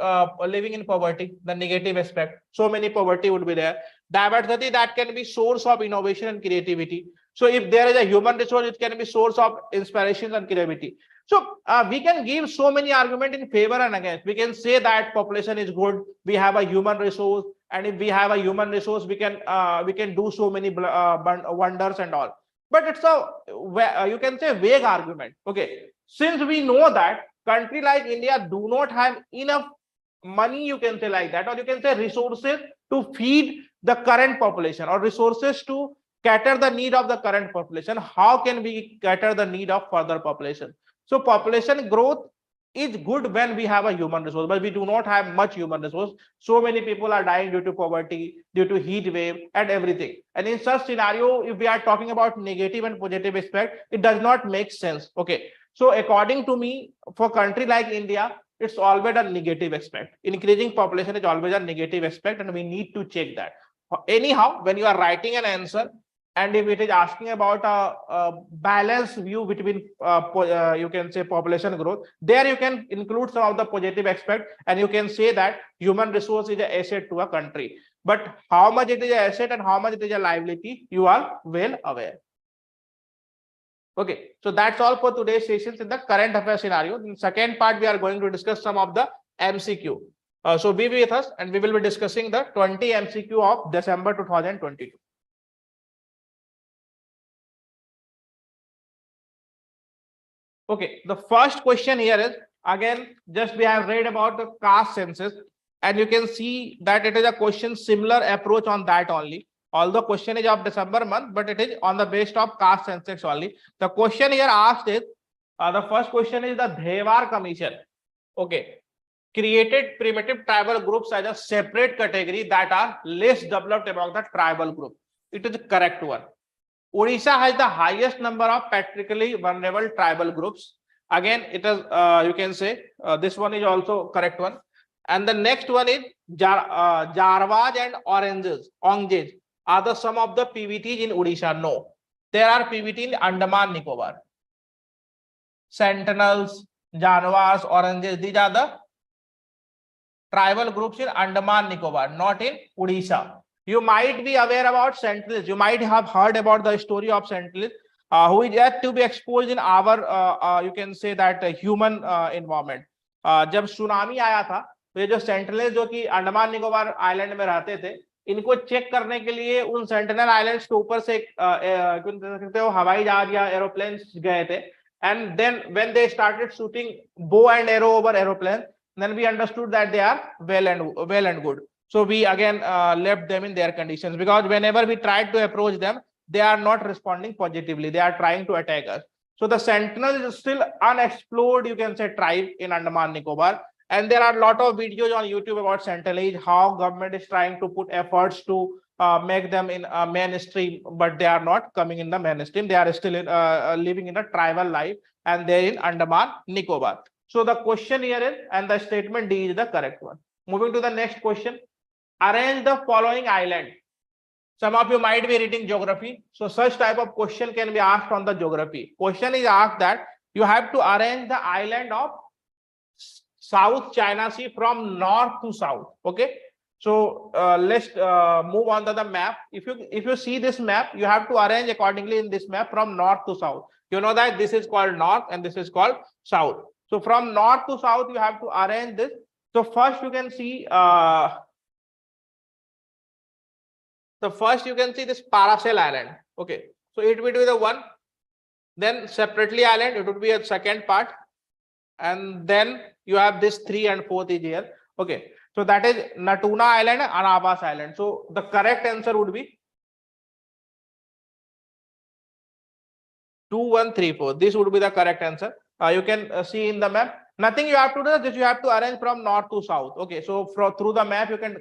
in poverty, the negative aspect. So many poverty would be there. Diversity that can be source of innovation and creativity. So if there is a human resource, it can be source of inspiration and creativity. So we can give so many arguments in favor and against. We can say that population is good, we have a human resource, and if we have a human resource, we can do so many wonders and all. But it's a, you can say, vague argument. Okay, since we know that country like India do not have enough money, you can say like that, or you can say resources to feed the current population, or resources to cater the need of the current population. How can we cater the need of further population? So population growth is good when we have a human resource, but we do not have much human resource. So many people are dying due to poverty, due to heat wave and everything. And in such scenario, if we are talking about negative and positive aspect, it does not make sense. Okay. So according to me, for country like India, it's always a negative aspect. Increasing population is always a negative aspect, and we need to check that. Anyhow, when you are writing an answer, and if it is asking about a balanced view between, you can say, population growth, there you can include some of the positive aspect, and you can say that human resource is an asset to a country. But how much it is an asset and how much it is a liability, you are well aware. Okay, so that's all for today's sessions in the current affairs scenario. In the second part, we are going to discuss some of the MCQ. So be with us, and we will be discussing the 20 MCQ of December 2022. Okay, the first question here is, again, just we have read about the caste census, and you can see that it is a question similar approach on that only. Although question is of December month, but it is on the basis of caste census only. The question here asked is, the first question is the Dhewar Commission. Okay, created primitive tribal groups as a separate category that are less developed among the tribal group. It is the correct one. Odisha has the highest number of patriotically vulnerable tribal groups. Again, it is, you can say, this one is also correct one. And the next one is Jarwaj and Onges are the some of the PVTs in Odisha. No, there are PVT in Andaman Nicobar. Sentinels, Janwars, Oranges, these are the tribal groups in Andaman Nicobar, not in Odisha. You might be aware about Sentinels. You might have heard about the story of Sentinels, who is yet to be exposed in our, you can say that human environment. जब tsunami आया था, तो ये जो Sentinels जो कि Andaman Nicobar island में रहते थे, इनको चेक करने के लिए उन सेंटिनल आइलैंड्स के ऊपर से हवाई जहाज या एरोप्लेन्स गए थे. And then when they started shooting bow and arrow over aeroplanes, then we understood that they are well and good. So we again left them in their conditions, because whenever we tried to approach them, they are not responding positively. They are trying to attack us. So the Sentinel is still unexplored, you can say, tribe in Andaman Nicobar. And there are a lot of videos on YouTube about Sentinel, how government is trying to put efforts to make them in mainstream, but they are not coming in the mainstream. They are still living in a tribal life, and they're in Andaman Nicobar. So the question here is, and the statement D is the correct one. Moving to the next question. Arrange the following island. Some of you might be reading geography. So such type of question can be asked on the geography. Question is asked that you have to arrange the island of South China Sea from north to south. Okay. So let's move on to the map. If you see this map, you have to arrange accordingly in this map from north to south. You know that this is called north and this is called south. So from north to south, you have to arrange this. So first you can see this Paracel Island. Okay, so it will be the one. Then separately island, it would be a second part, and then you have this 3 and 4th is here. Okay, so that is Natuna Island and Anabas Island. So the correct answer would be 2, 1, 3, 4. This would be the correct answer. You can see in the map. Nothing you have to do, just you have to arrange from north to south. Okay, so through the map you can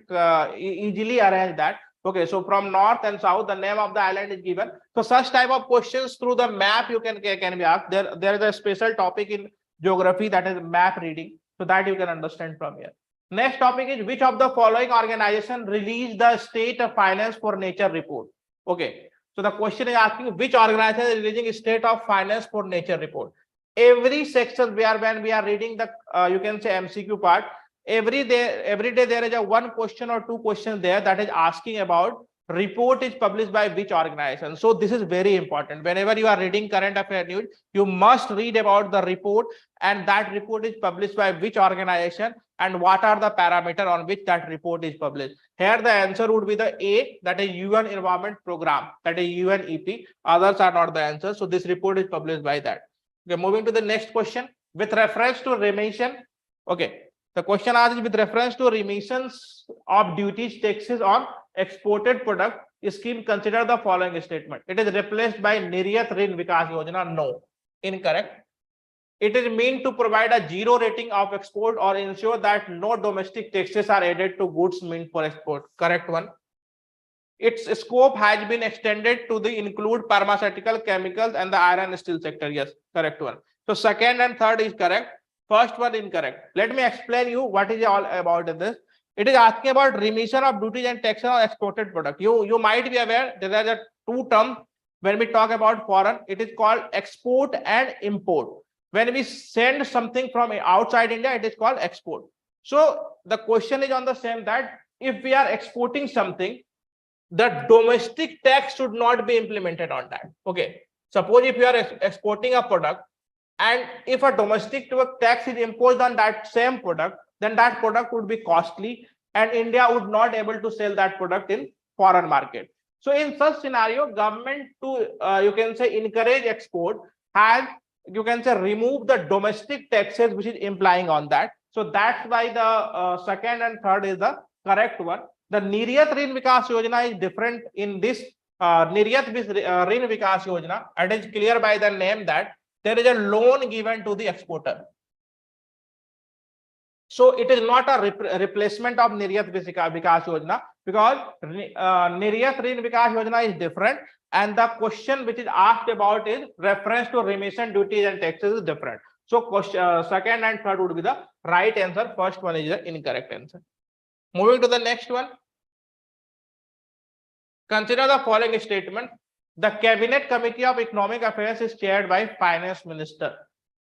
easily arrange that. Okay, so from north and south, the name of the island is given. So such type of questions through the map you can be asked. There is a special topic in geography, that is map reading, so that you can understand from here. Next topic is, which of the following organization released the State of Finance for Nature report? Okay, so the question is asking which organization is releasing State of Finance for Nature report. Every section when we are reading the you can say MCQ part, every day there is a one question or two questions there that is asking about report is published by which organization. So this is very important. Whenever you are reading current affair news, you must read about the report, and that report is published by which organization and what are the parameters on which that report is published. Here the answer would be the A, that is UN Environment Program, that is UNEP. Others are not the answer. So this report is published by that. Okay, moving to the next question. With reference to remission, okay, the question asked is, with reference to remissions of duties, taxes on exported product scheme, consider the following statement. It is replaced by Niryat Rin Vikas Yojana. No, incorrect. It is meant to provide a zero rating of export or ensure that no domestic taxes are added to goods meant for export. Correct one. Its scope has been extended to include pharmaceutical, chemicals, and the iron and steel sector. Yes, correct one. So second and third is correct. First one incorrect. Let me explain you what is all about this. It is asking about remission of duties and taxes on exported product. You might be aware there are two terms when we talk about foreign. It is called export and import. When we send something from outside India, it is called export. So the question is on the same, that if we are exporting something, the domestic tax should not be implemented on that. Okay, suppose if you are exporting a product, and if a domestic tax is imposed on that same product, then that product would be costly and India would not able to sell that product in foreign market. So in such scenario, government to you can say encourage export has, you can say, remove the domestic taxes which is implying on that. So that's why the second and third is the correct one. The Niryat Rin Vikas Yojana is different in this Niryat Rin Vikas Yojana. It is clear by the name that there is a loan given to the exporter. So it is not a replacement of Niryat Vikas Yojana, because Niryat Rin Vikas Yojana is different, and the question which is asked about is reference to remission duties and taxes is different. So question, second and third would be the right answer. First one is the incorrect answer. Moving to the next one. Consider the following statement. The Cabinet Committee of Economic Affairs is chaired by Finance Minister.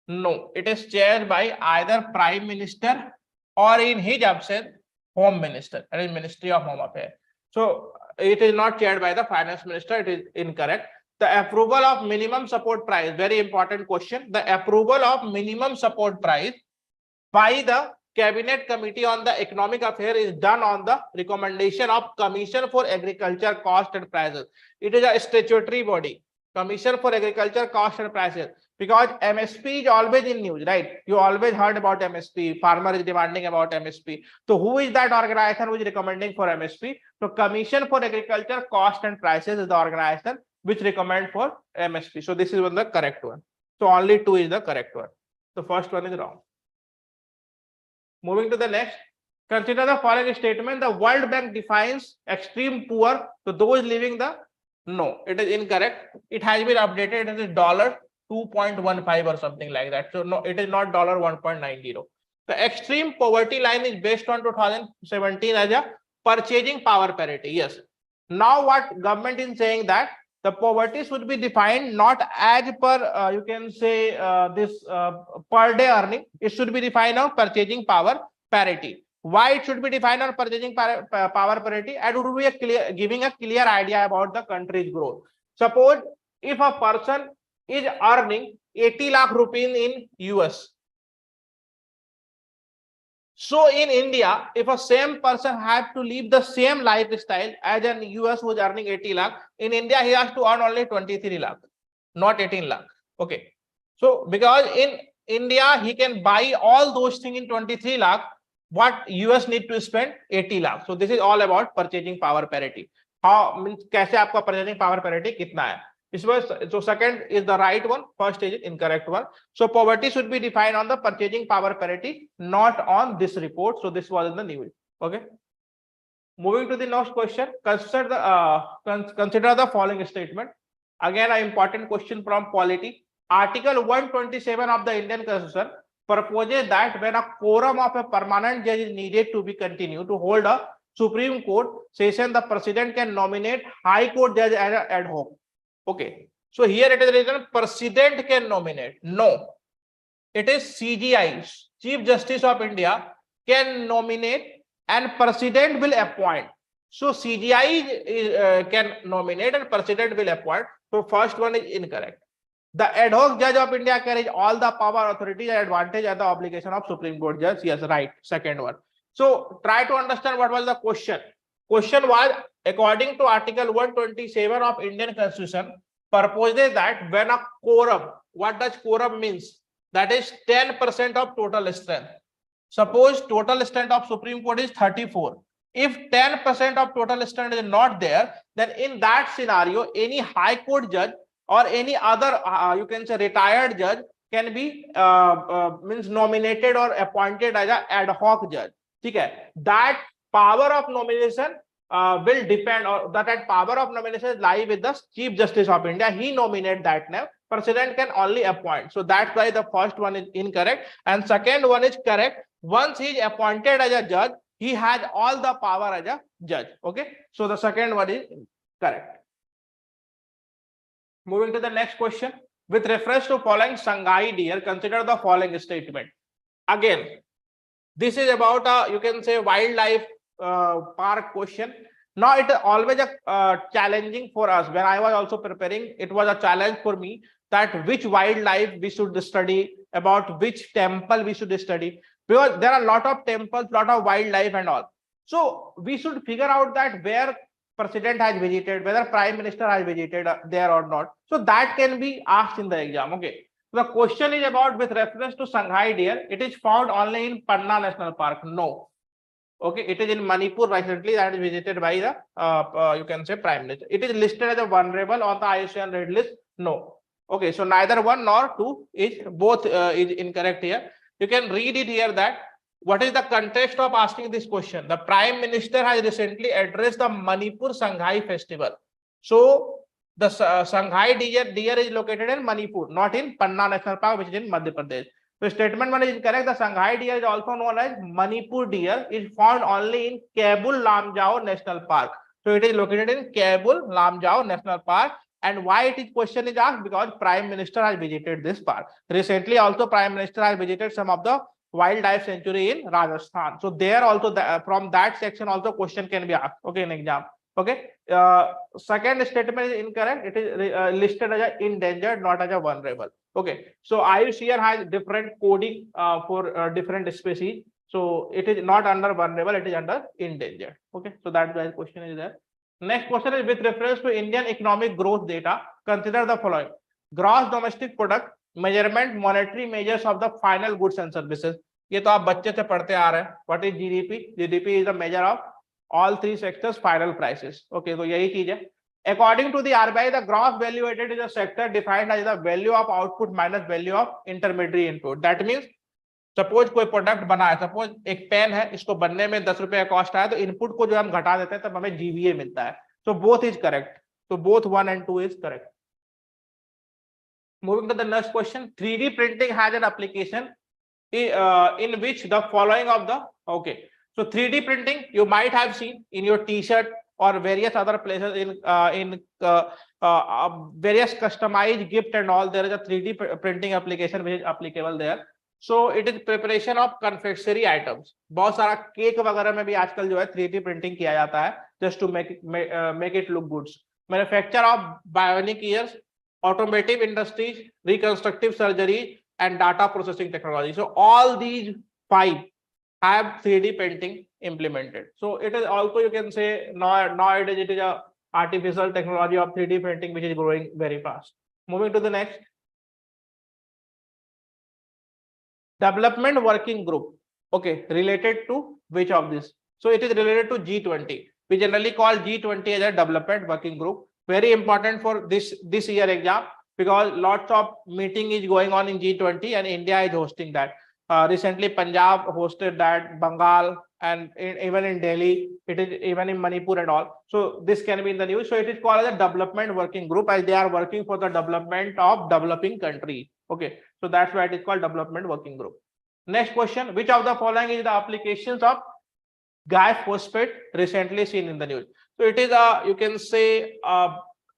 No, it is chaired by either Prime Minister or in his absence, Home Minister, that is Ministry of Home Affairs. So it is not chaired by the Finance Minister. It is incorrect. The approval of minimum support price, very important question. The approval of minimum support price by the Cabinet Committee on the Economic Affairs is done on the recommendation of Commission for Agriculture Cost and Prices. It is a statutory body, Commission for Agriculture Cost and Prices, because MSP is always in news, right? You always heard about MSP. Farmer is demanding about MSP. So who is that organization which is recommending for MSP? So Commission for Agriculture Cost and Prices is the organization which recommend for MSP. So this is one the correct one. So only 2 is the correct one. The first one is wrong. Moving to the next. Consider the following statement. The World Bank defines extreme poor to those living the. No, it is incorrect. It has been updated. It is $2.15 or something like that. So no, it is not $1.90. The extreme poverty line is based on 2017 as a purchasing power parity. Yes. Now what government is saying that the poverty should be defined not as per you can say this per day earning. It should be defined on purchasing power parity. Why it should be defined on purchasing power parity? And it would be giving a clear idea about the country's growth. Suppose if a person is earning 80 lakh rupees in US. So in India, if a same person have to live the same lifestyle as an US who is earning 80 lakh, in India he has to earn only 23 lakh, not 18 lakh. Okay. So because in India he can buy all those things in 23 lakh, what US need to spend 80 lakh. So this is all about purchasing power parity. How means कैसे आपका purchasing power parity कितना है? So second is the right one, first is incorrect one. So poverty should be defined on the purchasing power parity, not on this report. So this was in the news. Okay. Moving to the next question. Consider the following statement. Again, an important question from polity. Article 127 of the Indian Constitution proposes that when a quorum of a permanent judge is needed to be continued to hold a Supreme Court session, the President can nominate High Court judge as an ad hoc. Okay, so here it is written President can nominate. No, it is CJI, Chief Justice of India, can nominate and President will appoint. So CJI can nominate and President will appoint. So first one is incorrect. The ad hoc judge of India carries all the power, authority, and advantage and the obligation of Supreme Court judge. Yes, right. Second one. So try to understand what was the question. Question was, according to Article 127 of Indian Constitution, proposes that when a quorum, what does quorum means? That is 10% of total strength. Suppose total strength of Supreme Court is 34. If 10% of total strength is not there, then in that scenario, any High Court judge or any other, you can say retired judge can be means nominated or appointed as an ad hoc judge. Okay, that power of nomination will depend, or that power of nomination lie with the Chief Justice of India. He nominate that name. President can only appoint. So that's why the first one is incorrect and second one is correct. Once he is appointed as a judge, he has all the power as a judge. Okay, so the second one is correct. Moving to the next question. With reference to following Shanghai deer, consider the following statement. Again, this is about you can say wildlife park question. Now it is always a challenging for us. When I was also preparing, it was a challenge for me that which wildlife we should study, about which temple we should study, because there are a lot of temples, lot of wildlife and all. So we should figure out that where President has visited, whether Prime Minister has visited there or not. So that can be asked in the exam. Okay. The question is about with reference to Shanghai deer. It is found only in Panna National Park. No. Okay, it is in Manipur recently that is visited by the you can say Prime Minister. It is listed as a vulnerable on the IUCN Red List. No. Okay, so neither one nor two is both is incorrect here. You can read it here that what is the context of asking this question. The Prime Minister has recently addressed the Manipur Shanghai Festival. So the Shanghai deer is located in Manipur, not in Panna National Park, which is in Madhya Pradesh. So statement one is incorrect. The Shanghai deer is also known as Manipur deer. Is found only in Kabul Lamjao National Park. So it is located in Kabul Lamjao National Park. And why it is question is asked? Because Prime Minister has visited this park. Recently also Prime Minister has visited some of the wildlife sanctuary in Rajasthan. So there also from that section also question can be asked. Okay, in exam. Okay. Second statement is incorrect. It is listed as a endangered, not as a vulnerable. Okay. So IUCN has different coding for different species. So it is not under vulnerable, it is under endangered. Okay. So that's why the question is there. Next question is with reference to Indian economic growth data. Consider the following: gross domestic product, measurement, monetary measures of the final goods and services. ये तो आप बच्चे से पढ़ते आ रहे हैं. What is GDP? GDP is the measure of all three sectors final prices. Okay, तो यही चीज है. According to the RBI, the gross value added is a sector defined as the value of output minus value of intermediary input. That means suppose कोई product बना है, suppose एक pen है, इसको बनने में 10 रुपए का कॉस्ट आया, तो इनपुट को जो हम घटा देते हैं तब हमें जीवीए मिलता है. So both is correct. So both 1 and 2 is correct. Moving to the next question. 3D printing has an application in which the following of the So 3D printing you might have seen in your T-shirt or various other places in various customized gift and all. There is a 3D printing application which is applicable there. So it is preparation of confectionery items. बहुत सारा cake वगैरह में भी आजकल जो है 3D printing किया जाता है just to make it look good. Manufacture of bionic ears, automotive industries, reconstructive surgery, and data processing technology. So all these 5 have 3D printing implemented. So it is also, you can say, nowadays it is a artificial technology of 3D printing which is growing very fast. Moving to the next. Development working group. Related to which of this? So it is related to G20. We generally call G20 as a development working group. Very important for this year exam, because lots of meeting is going on in G20 and India is hosting that. Recently Punjab hosted that, Bengal, and even in Delhi, it is even in Manipur and all. So this can be in the news. So it is called as a development working group, as they are working for the development of developing country. So that's why it is called development working group. Next question. Which of the following is the applications of glyphosate recently seen in the news? So it is you can say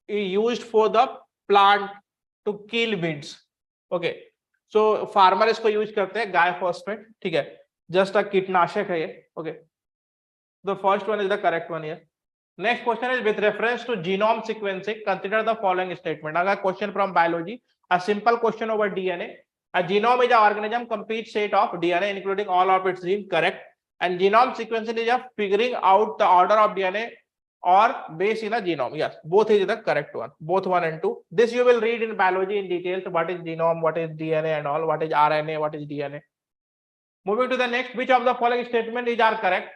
used for the plant to kill weeds. So farmer इसको use करते हैं glyphosate. ठीक है, just a कीटनाशक है ये. The first one is the correct one here. Next question is with reference to genome sequencing, consider the following statement. Another question from biology, a simple question over DNA. A genome is an organism complete set of DNA including all of its genes, correct? And genome sequencing is a figuring out the order of DNA or base in a genome. Yes, both is the correct one, both 1 and 2. This you will read in biology in details, what is genome, what is DNA and all, what is RNA, what is DNA. Moving to the next, which of the following statement is are correct?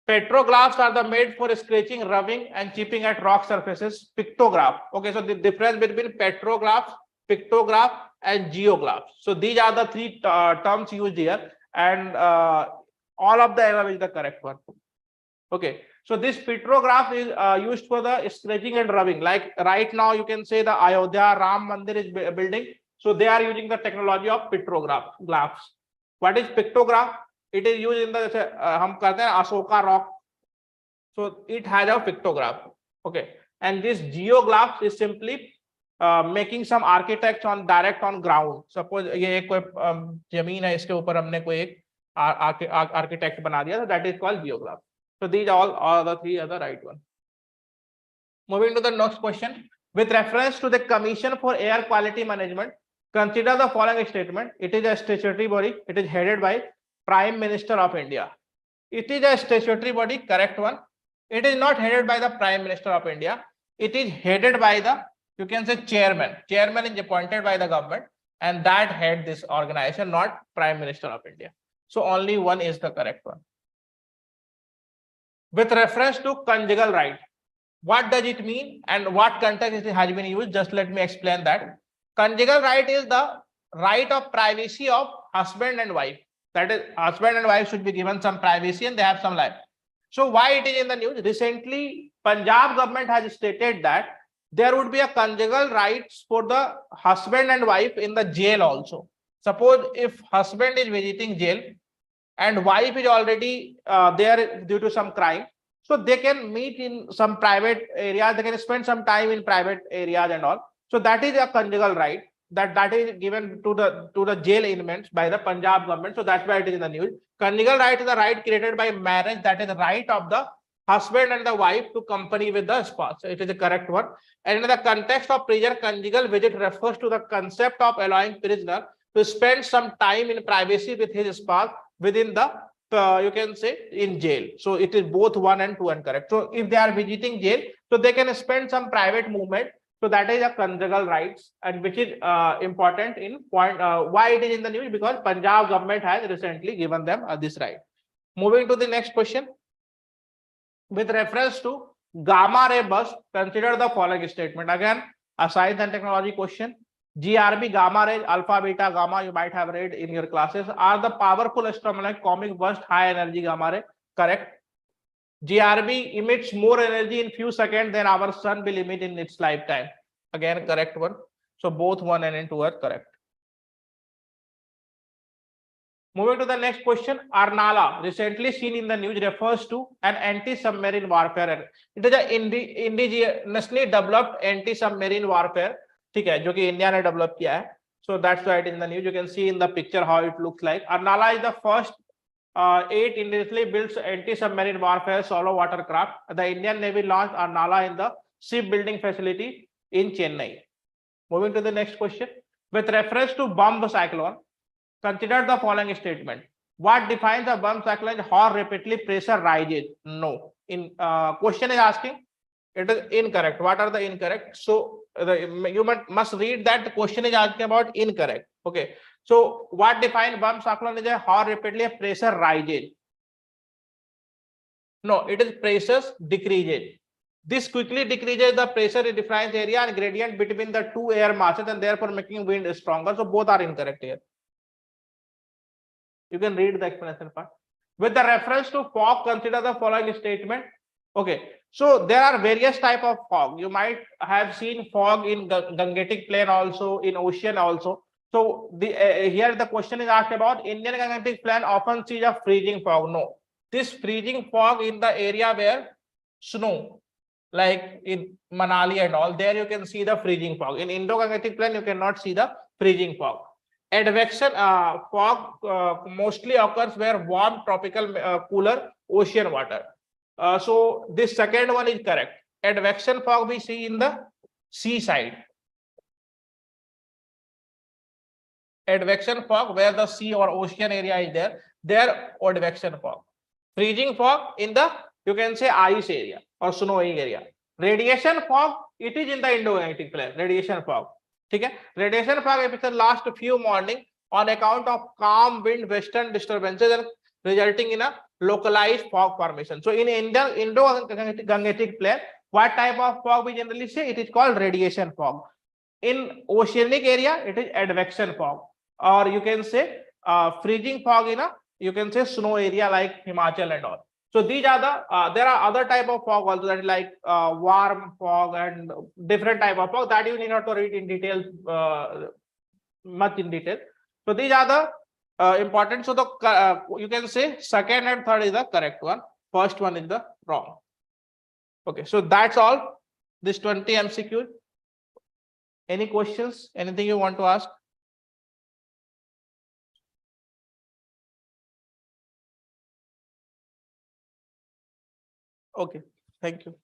Petrographs are the made for scratching, rubbing and chipping at rock surfaces. Pictograph. So the difference between petrograph, pictograph and geographs. So these are the 3 terms used here, and all of the above is the correct one. So this petrograph is used for the scratching and rubbing. Like right now, you can say the Ayodhya Ram Mandir is building. So they are using the technology of petrograph. What is pictograph? It is used in the हम कहते हैं Ashoka rock. So it has a pictograph. And this geoglyphs is simply making some architects on direct on ground. Suppose ये एक कोई जमीन है, इसके ऊपर हमने कोई एक architect बना दिया, so that is called geoglyph. So these all the 3 are the right one. Moving to the next question. With reference to the Commission for Air Quality Management, consider the following statement. It is a statutory body. It is headed by Prime Minister of India. It is a statutory body, correct one. It is not headed by the Prime Minister of India. It is headed by the, you can say, chairman. Chairman is appointed by the government, and that head this organization, not Prime Minister of India. So only one is the correct one. With reference to conjugal right, what does it mean and what context it has been used? Just let me explain that. Conjugal right is the right of privacy of husband and wife. That is, husband and wife should be given some privacy and they have some life. So why it is in the news? Recently, Punjab government has stated that there would be a conjugal rights for the husband and wife in the jail also. Suppose if husband is visiting jail and wife is already there due to some crime, so they can meet in some private areas, they can spend some time in private areas and all. So that is a conjugal right that is given to the jail inmates by the Punjab government. So that's why it is in the news. Conjugal right is the right created by marriage, that is the right of the husband and the wife to company with the spouse. So it is the correct one. And in the context of prison, conjugal visit refers to the concept of allowing prisoner to spend some time in privacy with his spouse within the you can say in jail. So it is both 1 and 2 and correct. So if they are visiting jail, so they can spend some private movement. So that is a conjugal rights, and which is important in point why it is in the news, because Punjab government has recently given them this right. Moving to the next question. With reference to gamma ray burst, consider the following statement. Again, a science and technology question. GRB, gamma rays, alpha, beta, gamma, you might have read in your classes, are the powerful astronomical burst, high energy gamma ray. Correct. GRB emits more energy in few seconds than our sun will emit in its lifetime. Again, correct one. So both 1 and 2 are correct. Moving to the next question, Arnala, recently seen in the news, refers to an anti-submarine warfare. It is an indigenously developed anti-submarine warfare. ठीक है, जो कि India ने develop किया है. So that's why it is in the news. You can see in the picture how it looks like. Arnala is the first 8 indigenously built anti-submarine warfare solo watercraft. The Indian Navy launched Arnala in the shipbuilding facility in Chennai. Moving to the next question, with reference to bomb cyclone, consider the following statement. What defines a bomb cyclone? How rapidly pressure rises? No. In question is asking, it is incorrect. What are the incorrect? So you must read that the question is asking about incorrect. Okay. So what defines bomb cyclone is how rapidly pressure rises? No, it is pressures decreases. This quickly decreases the pressure in difference area and gradient between the two air masses and therefore making wind stronger. So both are incorrect here. You can read the explanation part. With the reference to fog, consider the following statement. Okay, so there are various type of fog. You might have seen fog in Gangetic Plain also, in ocean also. So the here the question is asked about Indian Gangetic Plain often sees a freezing fog. No, this freezing fog in the area where snow, like in Manali and all, there you can see the freezing fog. In Indo-Gangetic Plain, you cannot see the freezing fog. Advection fog mostly occurs where warm tropical cooler ocean water. So this second one is correct. Advection fog we see in the seaside. Advection fog where the sea or ocean area is there advection fog. Freezing fog in the, you can say, ice area or snowy area. Radiation fog, it is in the Indo-Gangetic Plain. Radiation fog. Okay? Radiation fog episode last few morning on account of calm wind western disturbances and resulting in a localized fog formation. So in Indo-Gangetic Plain, what type of fog we generally say? It is called radiation fog. In oceanic area, it is advection fog, or you can say freezing fog in a, you can say, snow area like Himachal and all. So these are the there are other type of fog also, that is like warm fog and different type of fog that you need not to read in detail, much in detail. So these are the important. So the you can say second and third is the correct one. First one is the wrong. Okay, so that's all. This 20 MCQ. Any questions? Anything you want to ask? Okay, thank you.